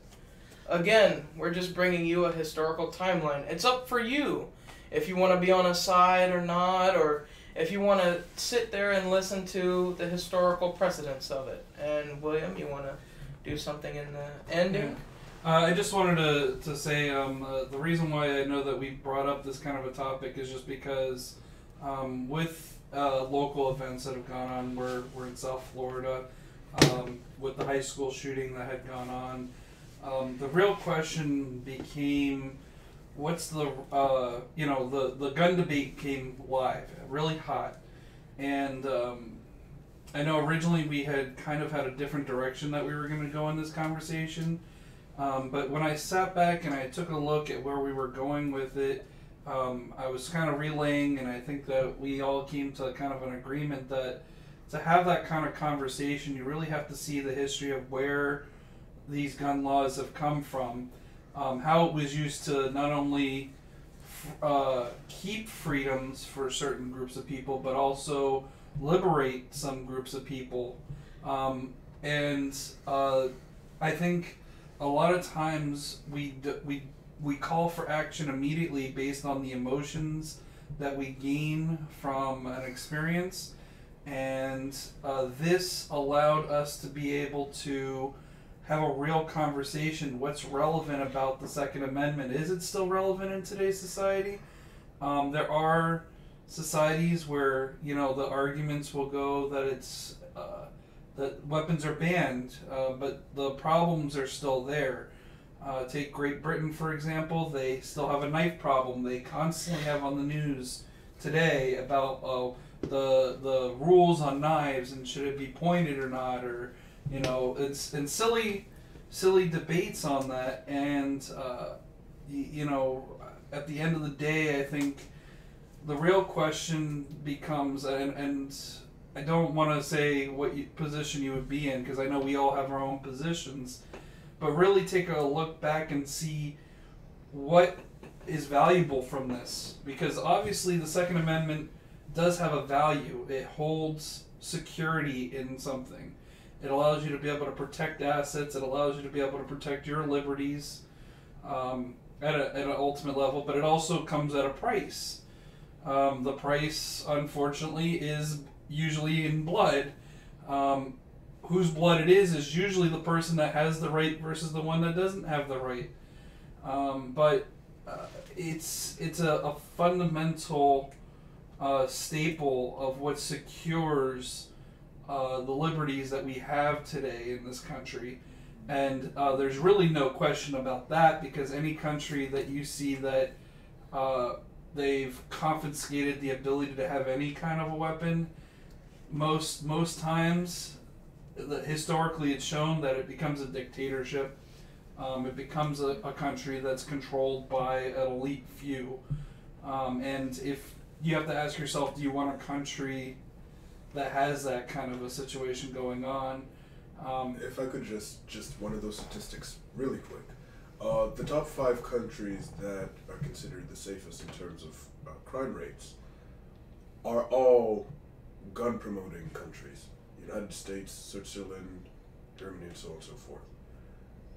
again, we're just bringing you a historical timeline. It's up for you if you want to be on a side or not, or if you want to sit there and listen to the historical precedents of it. And William, you want to do something in the ending? I just wanted to say the reason why I know that we brought up this kind of a topic is just because with local events that have gone on, we're in South Florida with the high school shooting that had gone on. The real question became, what's the the gun debate came live, really hot, and I know originally we had kind of had a different direction that we were going to go in this conversation, but when I sat back and I took a look at where we were going with it, I was kind of relaying, and I think that we all came to kind of an agreement that to have that kind of conversation, you really have to see the history of where these gun laws have come from, how it was used to not only keep freedoms for certain groups of people, but also liberate some groups of people. And I think a lot of times we call for action immediately based on the emotions that we gain from an experience, and this allowed us to be able to have a real conversation. What's relevant about the Second Amendment? Is it still relevant in today's society? There are societies where the arguments will go that it's that weapons are banned, but the problems are still there. Take Great Britain, for example. They still have a knife problem. They constantly have on the news today about the rules on knives and should it be pointed or not, or it's and silly debates on that. And at the end of the day, I think the real question becomes, and I don't want to say what position you would be in, because I know we all have our own positions, but really take a look back and see what is valuable from this. Because obviously the Second Amendment does have a value. It holds security in something. It allows you to be able to protect assets. It allows you to be able to protect your liberties at an ultimate level, but it also comes at a price. The price, unfortunately, is usually in blood. Whose blood it is usually the person that has the right versus the one that doesn't have the right. But it's a fundamental staple of what secures the liberties that we have today in this country. And there's really no question about that, because any country that you see that they've confiscated the ability to have any kind of a weapon, most times, historically it's shown that it becomes a dictatorship. It becomes a country that's controlled by an elite few. And if you have to ask yourself, do you want a country that has that kind of a situation going on? If I could just one of those statistics really quick. The top 5 countries that are considered the safest in terms of crime rates are all gun promoting countries. United States, Switzerland, Germany, and so on and so forth.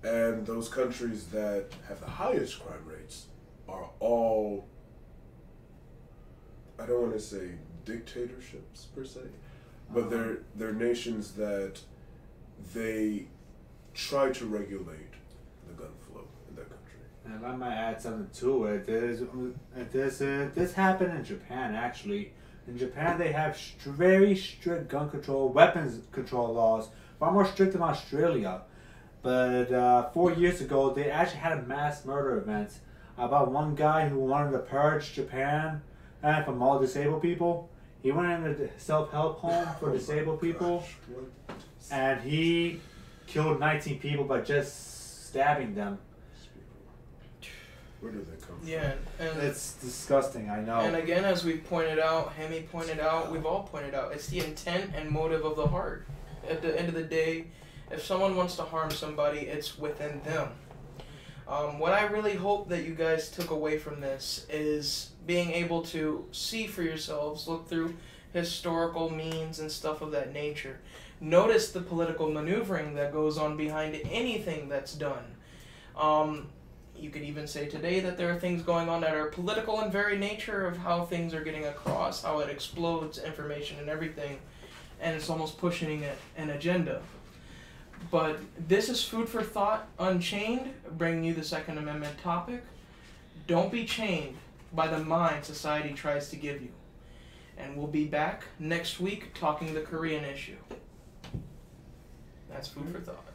And those countries that have the highest crime rates are all, I don't want to say dictatorships per se, but they're nations that they try to regulate the gun flow in that country. And I might add something to it. This happened in Japan, actually. In Japan, they have very strict gun control, weapons control laws, far more strict than Australia. But 4 years ago, they actually had a mass murder event about one guy who wanted to purge Japan from all disabled people. He went in a self-help home for disabled people, and he killed 19 people by just stabbing them. Where do they come from? Yeah, and It's disgusting, I know. And again, as we pointed out, Hemi pointed out, we've all pointed out, it's the intent and motive of the heart. At the end of the day, if someone wants to harm somebody, it's within them. What I really hope that you guys took away from this is being able to see for yourselves, look through historical means and stuff of that nature. Notice the political maneuvering that goes on behind anything that's done. You could even say today that there are things going on that are political in very nature of how things are getting across, how it explodes information and everything, and it's almost pushing an agenda. But this is Food for Thought Unchained, bringing you the Second Amendment topic. Don't be chained by the mind society tries to give you. And we'll be back next week talking the Korean issue. That's Food for Thought.